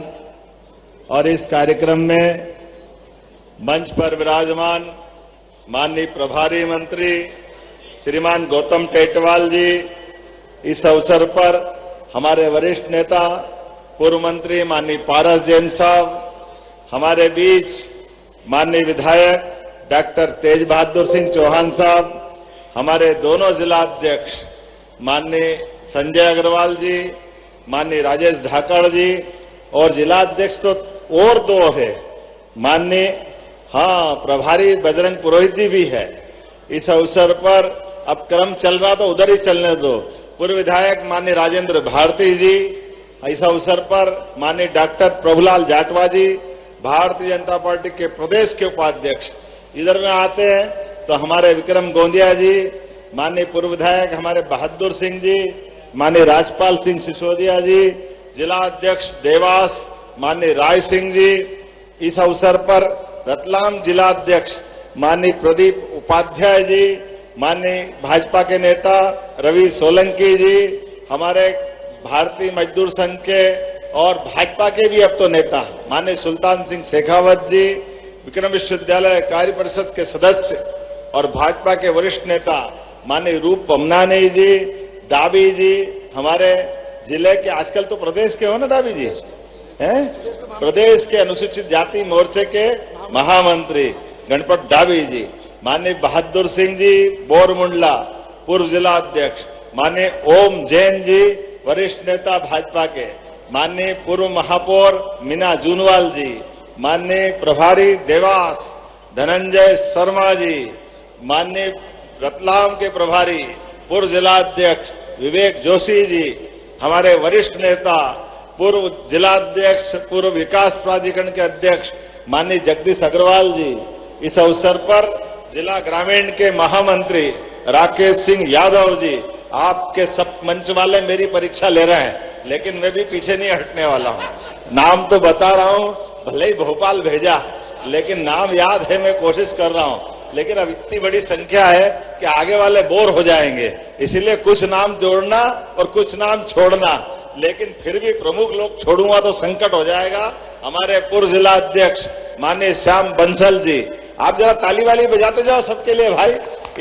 और इस कार्यक्रम में मंच पर विराजमान माननीय प्रभारी मंत्री श्रीमान गौतम टेटवाल जी, इस अवसर पर हमारे वरिष्ठ नेता पूर्व मंत्री माननीय पारस जैन साहब, हमारे बीच माननीय विधायक डॉक्टर तेज बहादुर सिंह चौहान साहब, हमारे दोनों जिलाध्यक्ष माननीय संजय अग्रवाल जी, माननीय राजेश धाकड़ जी और जिलाध्यक्ष तो और दो है, माननीय प्रभारी बजरंग पुरोहित जी भी है। इस अवसर पर अब क्रम चल रहा तो उधर ही चलने दो। पूर्व विधायक माननीय राजेंद्र भारती जी, इस अवसर पर माननीय डॉक्टर प्रभुलाल जाटवा जी, भारतीय जनता पार्टी के प्रदेश के उपाध्यक्ष इधर में आते हैं तो हमारे विक्रम गोंदिया जी, माननीय पूर्व विधायक हमारे बहादुर सिंह जी, माननीय राजपाल सिंह सिसोदिया जी, जिला अध्यक्ष देवास माननीय राय सिंह जी, इस अवसर पर रतलाम जिलाध्यक्ष माननीय प्रदीप उपाध्याय जी, माननीय भाजपा के नेता रवि सोलंकी जी, हमारे भारतीय मजदूर संघ के और भाजपा के भी अब तो नेता माननीय सुल्तान सिंह शेखावत जी, विक्रम विश्वविद्यालय कार्य परिषद के सदस्य और भाजपा के वरिष्ठ नेता माननीय रूप पमनानी जी, डाबी जी, हमारे जिले के आजकल तो प्रदेश के हो ना डाबी जी, हैं? प्रदेश के अनुसूचित जाति मोर्चे के महामंत्री गणपत डाबी जी, माननीय बहादुर सिंह जी बोरमुंडला पूर्व जिला अध्यक्ष, माननीय ओम जैन जी वरिष्ठ नेता भाजपा के, माननीय पूर्व महापौर मीना जूनवाल जी, माननीय प्रभारी देवास धनंजय शर्मा जी, माननीय रतलाम के प्रभारी पूर्व जिला अध्यक्ष विवेक जोशी जी, हमारे वरिष्ठ नेता पूर्व जिलाध्यक्ष पूर्व विकास प्राधिकरण के अध्यक्ष माननीय जगदीश अग्रवाल जी, इस अवसर पर जिला ग्रामीण के महामंत्री राकेश सिंह यादव जी, आपके सब मंच वाले मेरी परीक्षा ले रहे हैं, लेकिन मैं भी पीछे नहीं हटने वाला हूं। नाम तो बता रहा हूं, भले ही भोपाल भेजा, लेकिन नाम याद है, मैं कोशिश कर रहा हूं। लेकिन अब इतनी बड़ी संख्या है कि आगे वाले बोर हो जाएंगे, इसलिए कुछ नाम जोड़ना और कुछ नाम छोड़ना, लेकिन फिर भी प्रमुख लोग छोड़ूंगा तो संकट हो जाएगा। हमारे पूर्व जिला अध्यक्ष माननीय श्याम बंसल जी, आप जरा ताली वाली बजाते जाओ सबके लिए भाई।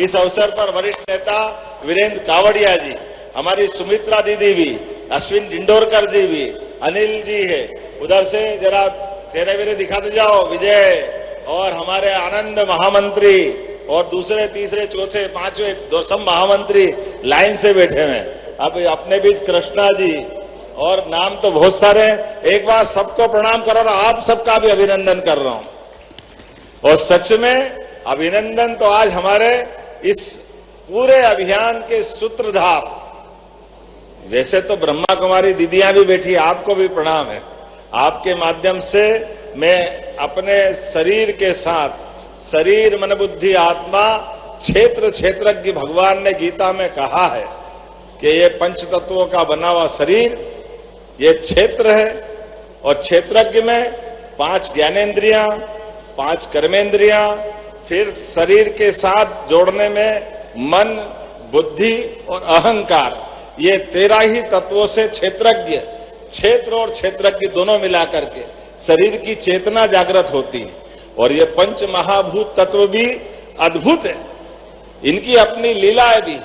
इस अवसर पर वरिष्ठ नेता वीरेंद्र कावड़िया जी, हमारी सुमित्रा दीदी भी, अश्विन डिंडोरकर जी भी, अनिल जी है, उधर से जरा चेहरे वेरे दिखाते जाओ, विजय और हमारे आनंद महामंत्री और दूसरे तीसरे चौथे पांचवें सब महामंत्री लाइन से बैठे हैं। अब अपने बीच कृष्णा जी और नाम तो बहुत सारे, एक बार सबको प्रणाम कर रहा हूं, आप सबका भी अभिनंदन कर रहा हूं। और सच में अभिनंदन तो आज हमारे इस पूरे अभियान के सूत्रधार, वैसे तो ब्रह्मा कुमारी दीदियां भी बैठी, आपको भी प्रणाम है। आपके माध्यम से मैं अपने शरीर के साथ, शरीर मन बुद्धि आत्मा क्षेत्र क्षेत्रज्ञ, भगवान ने गीता में कहा है कि ये पंच तत्वों का बना हुआ शरीर ये क्षेत्र है, और क्षेत्रज्ञ में 5 ज्ञानेन्द्रियां, 5 कर्मेंद्रियां, फिर शरीर के साथ जोड़ने में मन, बुद्धि और अहंकार, ये 13 ही तत्वों से क्षेत्रज्ञ, क्षेत्र और क्षेत्रज्ञ दोनों मिलाकर के शरीर की चेतना जागृत होती है। और ये पंच महाभूत तत्व भी अद्भुत है, इनकी अपनी लीलाएं भी,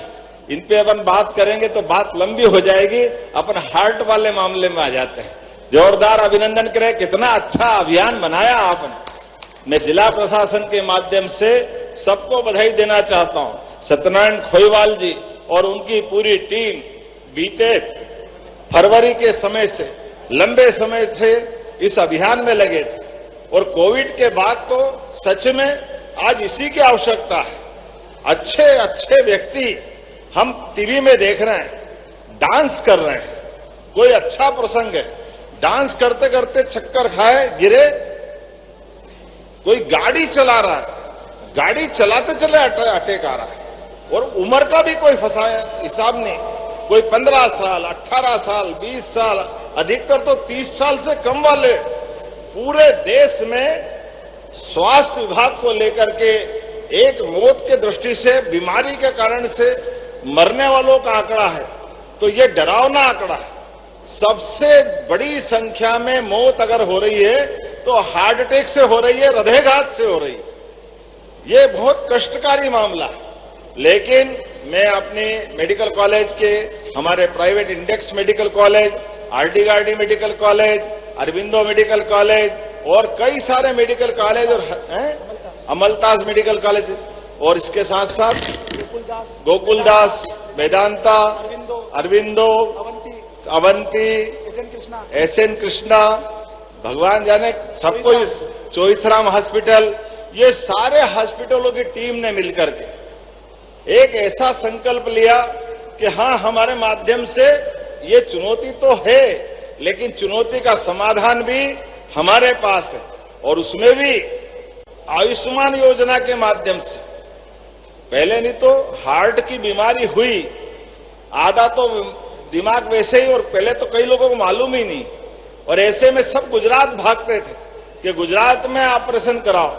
इन पे अपन बात करेंगे तो बात लंबी हो जाएगी। अपन हार्ट वाले मामले में आ जाते हैं। जोरदार अभिनंदन करें, कितना अच्छा अभियान बनाया आपने। मैं जिला प्रशासन के माध्यम से सबको बधाई देना चाहता हूं। सत्यनारायण खोईवाल जी और उनकी पूरी टीम बीते फरवरी के समय से, लंबे समय से इस अभियान में लगे थे, और कोविड के बाद तो सच में आज इसी की आवश्यकता है। अच्छे अच्छे व्यक्ति हम टीवी में देख रहे हैं, डांस कर रहे हैं, कोई अच्छा प्रसंग है, डांस करते करते चक्कर खाए गिरे, कोई गाड़ी चला रहा है, गाड़ी चलाते चले अटैक आ रहा है, और उम्र का भी कोई हिसाब नहीं, कोई 15 साल, 18 साल, 20 साल, अधिकतर तो 30 साल से कम वाले। पूरे देश में स्वास्थ्य विभाग को लेकर के एक मौत के दृष्टि से, बीमारी के कारण से मरने वालों का आंकड़ा है, तो ये डरावना आंकड़ा है। सबसे बड़ी संख्या में मौत अगर हो रही है तो हार्ट अटैक से हो रही है, हृदयघात से हो रही है। ये बहुत कष्टकारी मामला है। लेकिन मैं अपने मेडिकल कॉलेज के, हमारे private index medical college, RD Gardi medical college, Aurobindo medical college और कई सारे मेडिकल कॉलेज और अमलतास मेडिकल कॉलेज, और इसके साथ साथ गोकुलदास, वेदांता, अरविंदो, अवंती, एसएन कृष्णा, भगवान जाने सबको, चोइथराम हॉस्पिटल, ये सारे हॉस्पिटलों की टीम ने मिलकर के एक ऐसा संकल्प लिया कि हां, हमारे माध्यम से ये चुनौती तो है, लेकिन चुनौती का समाधान भी हमारे पास है। और उसमें भी आयुष्मान योजना के माध्यम से, पहले नहीं तो हार्ट की बीमारी हुई, आधा तो दिमाग वैसे ही, और पहले तो कई लोगों को मालूम ही नहीं, और ऐसे में सब गुजरात भागते थे कि गुजरात में ऑपरेशन कराओ।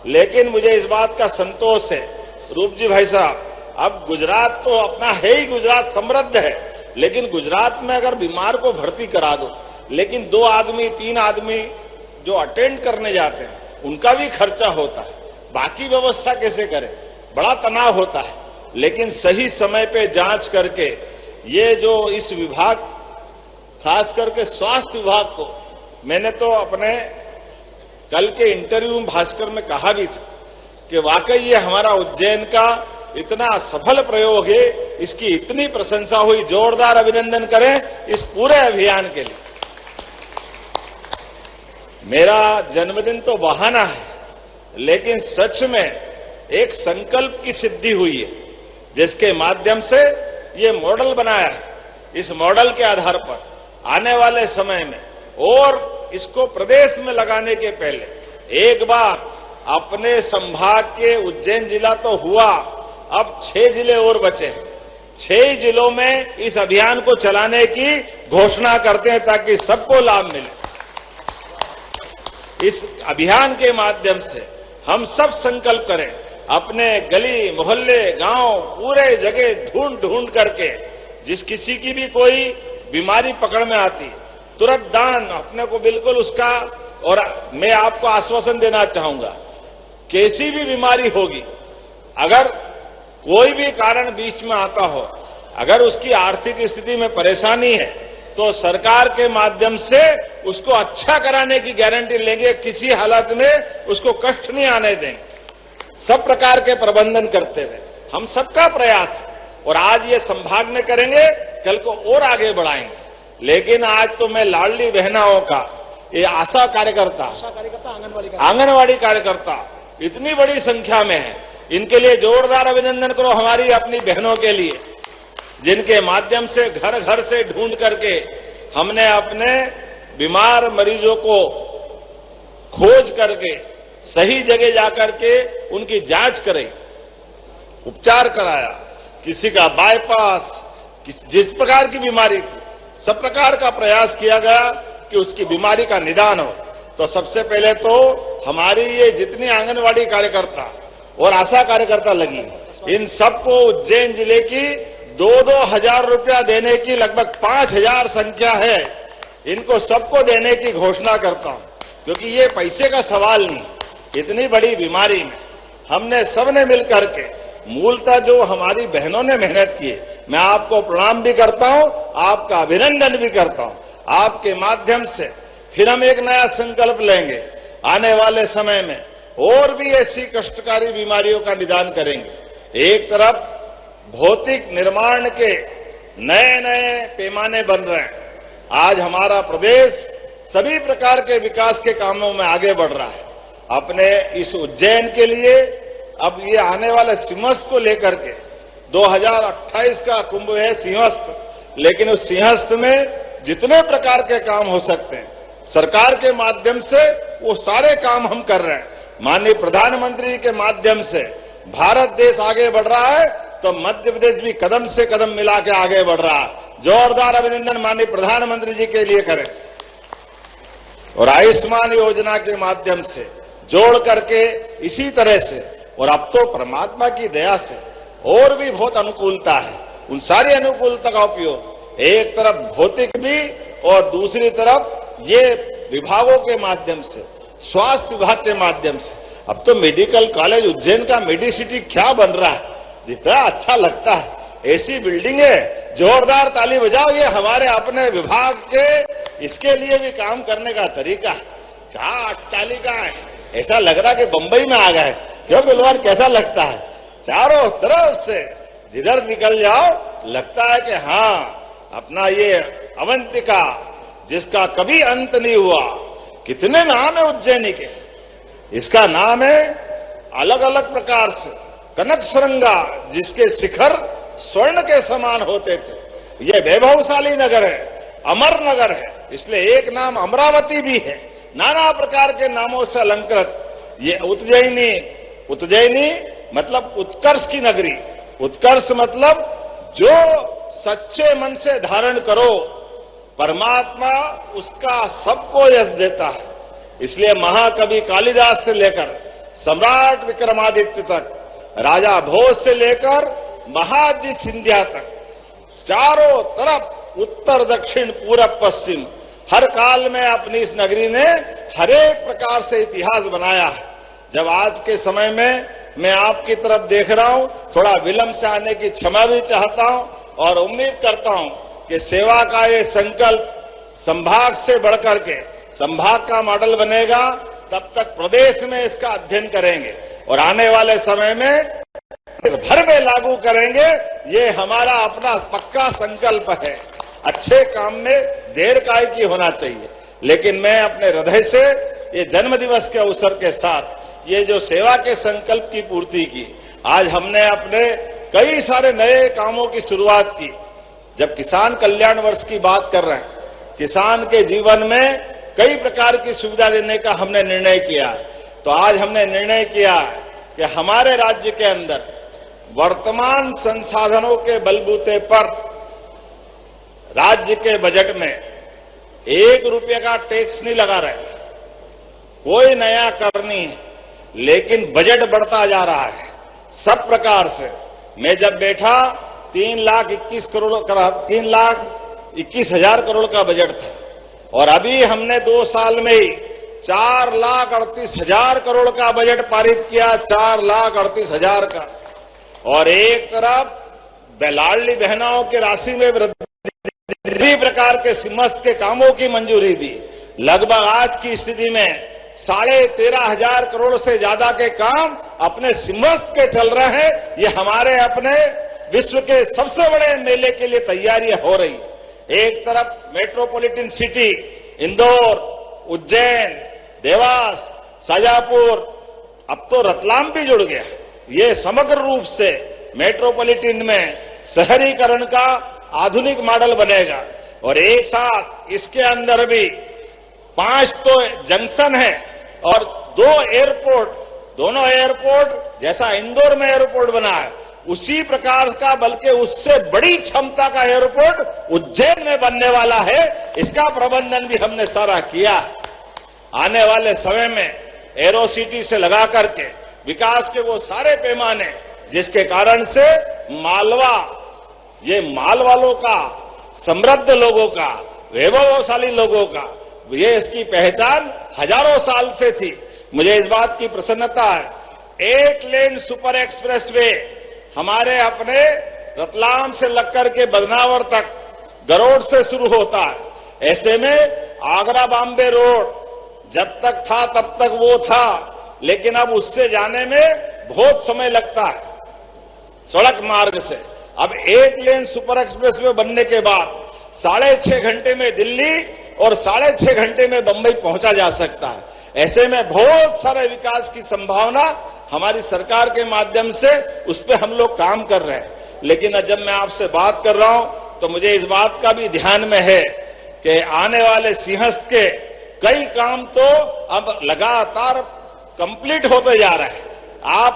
लेकिन मुझे इस बात का संतोष है रूप जी भाई साहब, अब गुजरात तो अपना है ही, गुजरात समृद्ध है, लेकिन गुजरात में अगर बीमार को भर्ती करा दो, लेकिन 2 आदमी 3 आदमी जो अटेंड करने जाते हैं उनका भी खर्चा होता है, बाकी व्यवस्था कैसे करें, बड़ा तनाव होता है। लेकिन सही समय पे जांच करके ये जो इस विभाग, खास करके स्वास्थ्य विभाग को, मैंने तो अपने कल के इंटरव्यू में भास्कर में कहा भी था कि वाकई ये हमारा उज्जैन का इतना सफल प्रयोग है, इसकी इतनी प्रशंसा हुई, जोरदार अभिनंदन करें इस पूरे अभियान के लिए। मेरा जन्मदिन तो बहाना है, लेकिन सच में एक संकल्प की सिद्धि हुई है, जिसके माध्यम से ये मॉडल बनाया है। इस मॉडल के आधार पर आने वाले समय में और इसको प्रदेश में लगाने के पहले एक बार अपने संभाग के उज्जैन जिला तो हुआ, अब 6 जिले और बचे। 6 जिलों में इस अभियान को चलाने की घोषणा करते हैं ताकि सबको लाभ मिले। इस अभियान के माध्यम से हम सब संकल्प करें, अपने गली मोहल्ले गांव पूरे जगह ढूंढ ढूंढ करके जिस किसी की भी कोई बीमारी पकड़ में आती तुरंत दान अपने को बिल्कुल उसका। और मैं आपको आश्वासन देना चाहूंगा, कैसी भी बीमारी होगी, अगर कोई भी कारण बीच में आता हो, अगर उसकी आर्थिक स्थिति में परेशानी है तो सरकार के माध्यम से उसको अच्छा कराने की गारंटी लेंगे, किसी हालत में उसको कष्ट नहीं आने देंगे। सब प्रकार के प्रबंधन करते हुए हम सबका प्रयास है, और आज ये संभाग में करेंगे, कल को और आगे बढ़ाएंगे। लेकिन आज तो मैं लाडली बहनाओं का, ये आशा कार्यकर्ता आंगनवाड़ी कार्यकर्ता इतनी बड़ी संख्या में है, इनके लिए जोरदार अभिनंदन करो, हमारी अपनी बहनों के लिए, जिनके माध्यम से घर घर से ढूंढ करके हमने अपने बीमार मरीजों को खोज करके सही जगह जाकर के उनकी जांच कराई, उपचार कराया। किसी का बाईपास, जिस प्रकार की बीमारी थी, सब प्रकार का प्रयास किया गया कि उसकी बीमारी का निदान हो। तो सबसे पहले तो हमारी ये जितनी आंगनवाड़ी कार्यकर्ता और आशा कार्यकर्ता लगी, इन सबको उज्जैन जिले की 2-2 हजार रुपया देने की लगभग 5,000 संख्या है, इनको सबको देने की घोषणा करता हूं, क्योंकि ये पैसे का सवाल नहीं। इतनी बड़ी बीमारी में हमने सबने मिलकर के, मूलतः जो हमारी बहनों ने मेहनत की, मैं आपको प्रणाम भी करता हूं, आपका अभिनंदन भी करता हूं। आपके माध्यम से फिर हम एक नया संकल्प लेंगे, आने वाले समय में और भी ऐसी कष्टकारी बीमारियों का निदान करेंगे। एक तरफ भौतिक निर्माण के नए नए पैमाने बन रहे हैं, आज हमारा प्रदेश सभी प्रकार के विकास के कामों में आगे बढ़ रहा है। अपने इस उज्जैन के लिए अब ये आने वाले सिंहस्थ को लेकर के 2028 का कुंभ है सिंहस्थ, लेकिन उस सिंहस्थ में जितने प्रकार के काम हो सकते हैं सरकार के माध्यम से, वो सारे काम हम कर रहे हैं। माननीय प्रधानमंत्री के माध्यम से भारत देश आगे बढ़ रहा है, तो मध्य प्रदेश भी कदम से कदम मिला के आगे बढ़ रहा है। जोरदार अभिनंदन माननीय प्रधानमंत्री जी के लिए करें। और आयुष्मान योजना के माध्यम से जोड़ करके इसी तरह से, और अब तो परमात्मा की दया से और भी बहुत अनुकूलता है, उन सारी अनुकूलता का उपयोग एक तरफ भौतिक भी और दूसरी तरफ ये विभागों के माध्यम से, स्वास्थ्य विभाग के माध्यम से। अब तो मेडिकल कॉलेज उज्जैन का मेडिसिटी क्या बन रहा है, जितना अच्छा लगता है। ऐसी बिल्डिंग है, जोरदार ताली बजाओ। ये हमारे अपने विभाग के इसके लिए भी काम करने का तरीका है। क्या अट्टालिका है, ऐसा लग रहा है कि बंबई में आ गए। क्यों बिलवान, कैसा लगता है? चारों तरफ से जिधर निकल जाओ लगता है कि हाँ, अपना ये अवंतिका जिसका कभी अंत नहीं हुआ, कितने नाम है उज्जैनी के। इसका नाम है अलग अलग प्रकार से कनक सुरंगा, जिसके शिखर स्वर्ण के समान होते थे। ये वैभवशाली नगर है, अमर नगर है, इसलिए एक नाम अमरावती भी है। नाना प्रकार के नामों से अलंकृत ये उज्जैनी मतलब उत्कर्ष की नगरी। उत्कर्ष मतलब जो सच्चे मन से धारण करो, परमात्मा उसका सबको यश देता है। इसलिए महाकवि कालिदास से लेकर सम्राट विक्रमादित्य तक, राजा भोज से लेकर महाजी सिंधिया तक, चारों तरफ उत्तर दक्षिण पूरब पश्चिम हर काल में अपनी इस नगरी ने हर एक प्रकार से इतिहास बनाया है। जब आज के समय में मैं आपकी तरफ देख रहा हूं, थोड़ा विलंब से आने की क्षमा भी चाहता हूं और उम्मीद करता हूं कि सेवा का ये संकल्प संभाग से बढ़कर के संभाग का मॉडल बनेगा। तब तक प्रदेश में इसका अध्ययन करेंगे और आने वाले समय में भर में लागू करेंगे। ये हमारा अपना पक्का संकल्प है। अच्छे काम में देर काय की होना चाहिए, लेकिन मैं अपने हृदय से ये जन्मदिवस के अवसर के साथ ये जो सेवा के संकल्प की पूर्ति की, आज हमने अपने कई सारे नए कामों की शुरुआत की। जब किसान कल्याण वर्ष की बात कर रहे हैं, किसान के जीवन में कई प्रकार की सुविधा देने का हमने निर्णय किया, तो आज हमने निर्णय किया कि हमारे राज्य के अंदर वर्तमान संसाधनों के बलबूते पर राज्य के बजट में 1 रुपये का टैक्स नहीं लगा रहे, कोई नया कर नहीं है, लेकिन बजट बढ़ता जा रहा है सब प्रकार से। मैं जब बैठा 3,21,000 करोड़ का बजट था और अभी हमने 2 साल में ही 4,38,000 करोड़ का बजट पारित किया, 4,38,000 का। और एक तरफ लाडली बहनाओं की राशि में वृद्धि प्रकार के समस्त के कामों की मंजूरी दी। लगभग आज की स्थिति में 13,500 करोड़ से ज्यादा के काम अपने समस्त के चल रहे हैं। ये हमारे अपने विश्व के सबसे बड़े मेले के लिए तैयारियां हो रही। एक तरफ मेट्रोपॉलिटन सिटी इंदौर, उज्जैन, देवास, शाजापुर, अब तो रतलाम भी जुड़ गया। ये समग्र रूप से मेट्रोपॉलिटन में शहरीकरण का आधुनिक मॉडल बनेगा और एक साथ इसके अंदर भी 5 तो जंक्शन है और 2 एयरपोर्ट, दोनों एयरपोर्ट जैसा इंदौर में एयरपोर्ट बना है उसी प्रकार का, बल्कि उससे बड़ी क्षमता का एयरपोर्ट उज्जैन में बनने वाला है। इसका प्रबंधन भी हमने सारा किया। आने वाले समय में एरो सिटी से लगा करके विकास के वो सारे पैमाने जिसके कारण से मालवा, ये माल वालों का, समृद्ध लोगों का, वैभवशाली लोगों का, ये इसकी पहचान हजारों साल से थी। मुझे इस बात की प्रसन्नता है 8 लेन सुपर एक्सप्रेस वे हमारे अपने रतलाम से लगकर के बदनावर तक गरोड़ से शुरू होता है। ऐसे में आगरा बॉम्बे रोड जब तक था तब तक वो था, लेकिन अब उससे जाने में बहुत समय लगता है सड़क मार्ग से। अब 8 लेन सुपर एक्सप्रेस वे बनने के बाद 6.5 घंटे में दिल्ली और 6.5 घंटे में बंबई पहुंचा जा सकता है। ऐसे में बहुत सारे विकास की संभावना हमारी सरकार के माध्यम से उस पर हम लोग काम कर रहे हैं। लेकिन जब मैं आपसे बात कर रहा हूं तो मुझे इस बात का भी ध्यान में है कि आने वाले सिंहस्थ के कई काम तो अब लगातार कंप्लीट होते जा रहे हैं। आप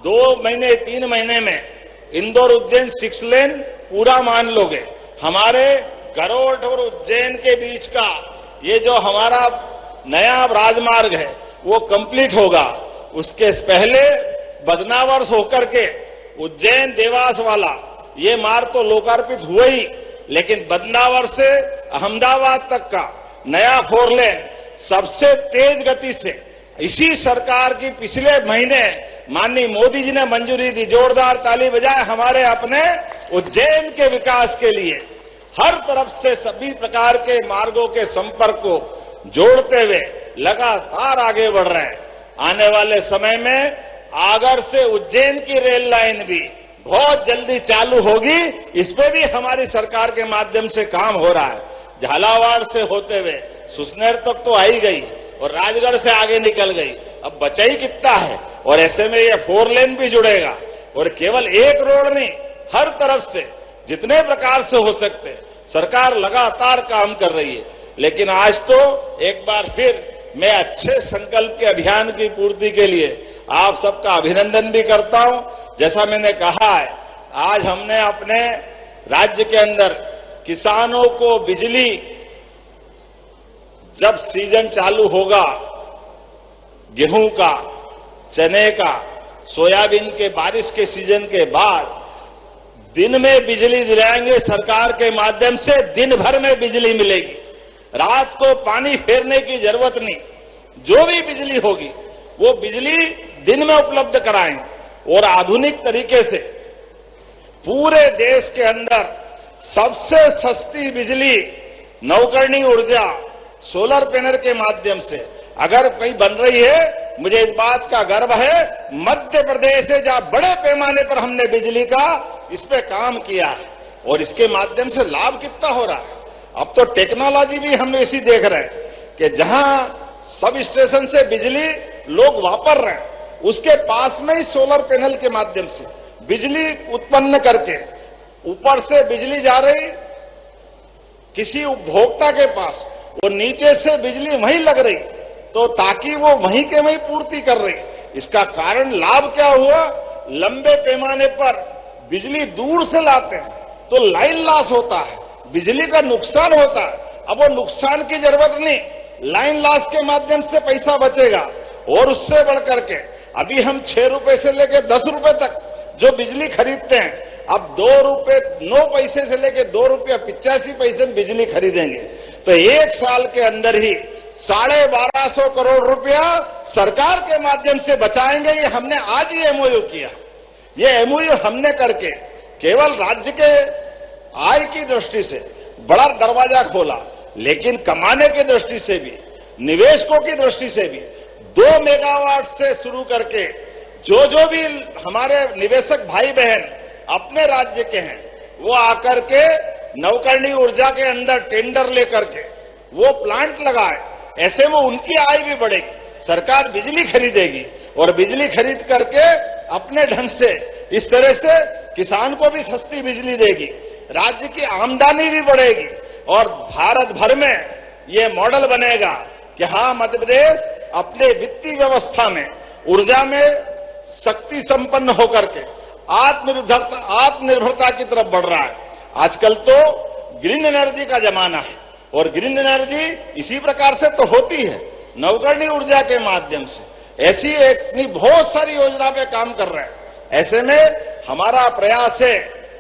2 महीने 3 महीने में इंदौर उज्जैन 6 लेन पूरा मान लोगे। हमारे गरोड़ और उज्जैन के बीच का ये जो हमारा नया राजमार्ग है वो कंप्लीट होगा। उसके पहले बदनावर होकर के उज्जैन देवास वाला ये मार्ग तो लोकार्पित हुआ ही, लेकिन बदनावर से अहमदाबाद तक का नया 4 लेन सबसे तेज गति से इसी सरकार की पिछले महीने माननीय मोदी जी ने मंजूरी दी। जोरदार ताली बजाए हमारे अपने उज्जैन के विकास के लिए। हर तरफ से सभी प्रकार के मार्गों के संपर्क को जोड़ते हुए लगातार आगे बढ़ रहे हैं। आने वाले समय में आगर से उज्जैन की रेल लाइन भी बहुत जल्दी चालू होगी। इस पे भी हमारी सरकार के माध्यम से काम हो रहा है। झालावाड़ से होते हुए सुसनेर तक तो आई गई और राजगढ़ से आगे निकल गई, अब बचा ही कितना है। और ऐसे में ये 4 लेन भी जुड़ेगा और केवल एक रोड नहीं, हर तरफ से जितने प्रकार से हो सकते सरकार लगातार काम कर रही है। लेकिन आज तो एक बार फिर मैं अच्छे संकल्प के अभियान की पूर्ति के लिए आप सबका अभिनंदन भी करता हूं। जैसा मैंने कहा है, आज हमने अपने राज्य के अंदर किसानों को बिजली जब सीजन चालू होगा, गेहूं का, चने का, सोयाबीन के बारिश के सीजन के बाद दिन में बिजली दिलाएंगे। सरकार के माध्यम से दिन भर में बिजली मिलेगी। रात को पानी फेरने की जरूरत नहीं। जो भी बिजली होगी वो बिजली दिन में उपलब्ध कराएंगे और आधुनिक तरीके से पूरे देश के अंदर सबसे सस्ती बिजली नवकरणीय ऊर्जा सोलर पैनल के माध्यम से अगर कहीं बन रही है, मुझे इस बात का गर्व है मध्य प्रदेश है जहां बड़े पैमाने पर हमने बिजली का इस पे काम किया है और इसके माध्यम से लाभ कितना हो रहा है। अब तो टेक्नोलॉजी भी हम इसी देख रहे हैं कि जहां सब स्टेशन से बिजली लोग वापर रहे हैं उसके पास में ही सोलर पैनल के माध्यम से बिजली उत्पन्न करके ऊपर से बिजली जा रही किसी उपभोक्ता के पास, वो नीचे से बिजली वहीं लग रही तो ताकि वो वहीं के वहीं पूर्ति कर रही। इसका कारण लाभ क्या हुआ, लंबे पैमाने पर बिजली दूर से लाते हैं तो लाइन लॉस होता है, बिजली का नुकसान होता है। अब वो नुकसान की जरूरत नहीं, लाइन लॉस के माध्यम से पैसा बचेगा। और उससे बढ़कर के अभी हम 6 रुपए से लेकर 10 रुपए तक जो बिजली खरीदते हैं, अब 2 रुपए 9 पैसे से लेकर 2 रुपया 85 पैसे में बिजली खरीदेंगे तो एक साल के अंदर ही 1250 करोड़ रुपया सरकार के माध्यम से बचाएंगे। ये हमने आज ही एमओयू किया। ये एमओयू हमने करके केवल राज्य के आय की दृष्टि से बड़ा दरवाजा खोला, लेकिन कमाने की दृष्टि से भी, निवेशकों की दृष्टि से भी 2 मेगावाट से शुरू करके जो भी हमारे निवेशक भाई बहन अपने राज्य के हैं वो आकर के नवकरणीय ऊर्जा के अंदर टेंडर लेकर के वो प्लांट लगाए, ऐसे में उनकी आय भी बढ़ेगी। सरकार बिजली खरीदेगी और बिजली खरीद करके अपने ढंग से इस तरह से किसान को भी सस्ती बिजली देगी, राज्य की आमदनी भी बढ़ेगी और भारत भर में ये मॉडल बनेगा कि हाँ मध्य प्रदेश अपने वित्तीय व्यवस्था में ऊर्जा में शक्ति संपन्न होकर के आत्मनिर्भरता की तरफ बढ़ रहा है। आजकल तो ग्रीन एनर्जी का जमाना है और ग्रीन एनर्जी इसी प्रकार से तो होती है नवकरणीय ऊर्जा के माध्यम से। ऐसी एक बहुत सारी योजना पे काम कर रहे हैं। ऐसे में हमारा प्रयास है,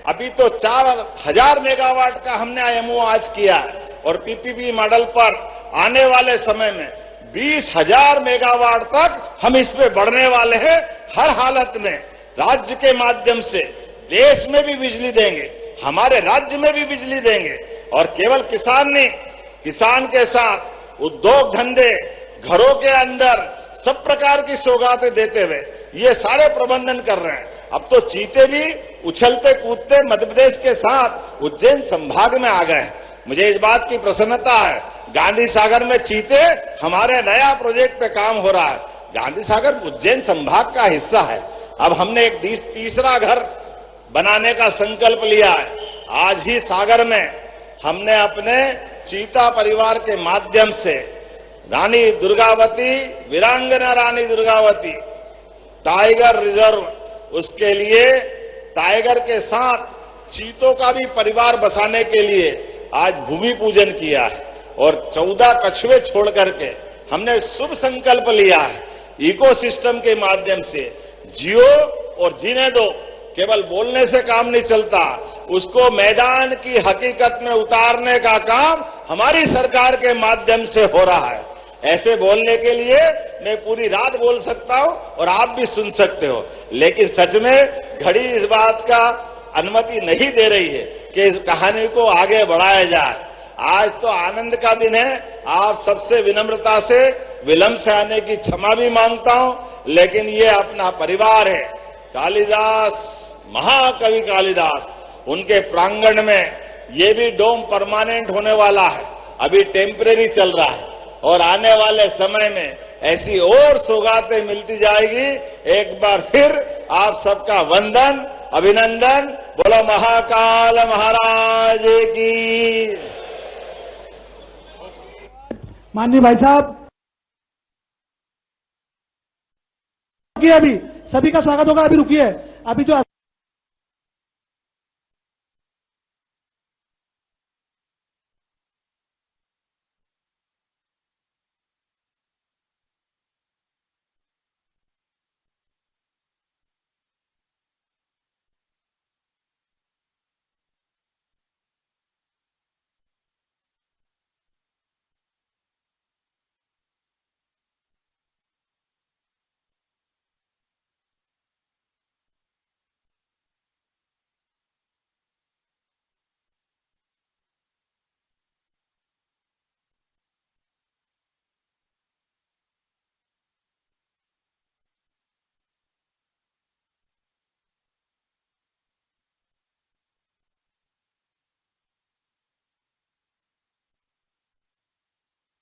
अभी तो 4000 मेगावाट का हमने आईएमओ आज किया है और पीपीपी मॉडल पर आने वाले समय में 20,000 मेगावाट तक हम इस पे बढ़ने वाले हैं। हर हालत में राज्य के माध्यम से देश में भी बिजली देंगे, हमारे राज्य में भी बिजली देंगे और केवल किसान नहीं, किसान के साथ उद्योग धंधे, घरों के अंदर सब प्रकार की सौगातें देते हुए ये सारे प्रबंधन कर रहे हैं। अब तो चीते भी उछलते कूदते मध्य प्रदेश के साथ उज्जैन संभाग में आ गए हैं। मुझे इस बात की प्रसन्नता है, गांधी सागर में चीते हमारे नया प्रोजेक्ट पे काम हो रहा है। गांधी सागर उज्जैन संभाग का हिस्सा है। अब हमने एक तीसरा घर बनाने का संकल्प लिया है। आज ही सागर में हमने अपने चीता परिवार के माध्यम से रानी दुर्गावती, वीरांगना रानी दुर्गावती टाइगर रिजर्व, उसके लिए टाइगर के साथ चीतों का भी परिवार बसाने के लिए आज भूमि पूजन किया है और 14 कछुए छोड़ करके हमने शुभ संकल्प लिया है। इकोसिस्टम के माध्यम से जियो और जीने दो, केवल बोलने से काम नहीं चलता, उसको मैदान की हकीकत में उतारने का काम हमारी सरकार के माध्यम से हो रहा है। ऐसे बोलने के लिए मैं पूरी रात बोल सकता हूं और आप भी सुन सकते हो, लेकिन सच में घड़ी इस बात का अनुमति नहीं दे रही है कि इस कहानी को आगे बढ़ाया जाए। आज तो आनंद का दिन है। आप सबसे विनम्रता से विलंब से आने की क्षमा भी मांगता हूं, लेकिन ये अपना परिवार है। कालिदास, महाकवि कालिदास, उनके प्रांगण में ये भी डोम परमानेंट होने वाला है, अभी टेम्परेरी चल रहा है और आने वाले समय में ऐसी और सौगातें मिलती जाएगी। एक बार फिर आप सबका वंदन, अभिनंदन। बोलो महाकाल महाराज की। माननीय भाई साहब, अभी सभी का स्वागत होगा। अभी रुकिए, अभी जो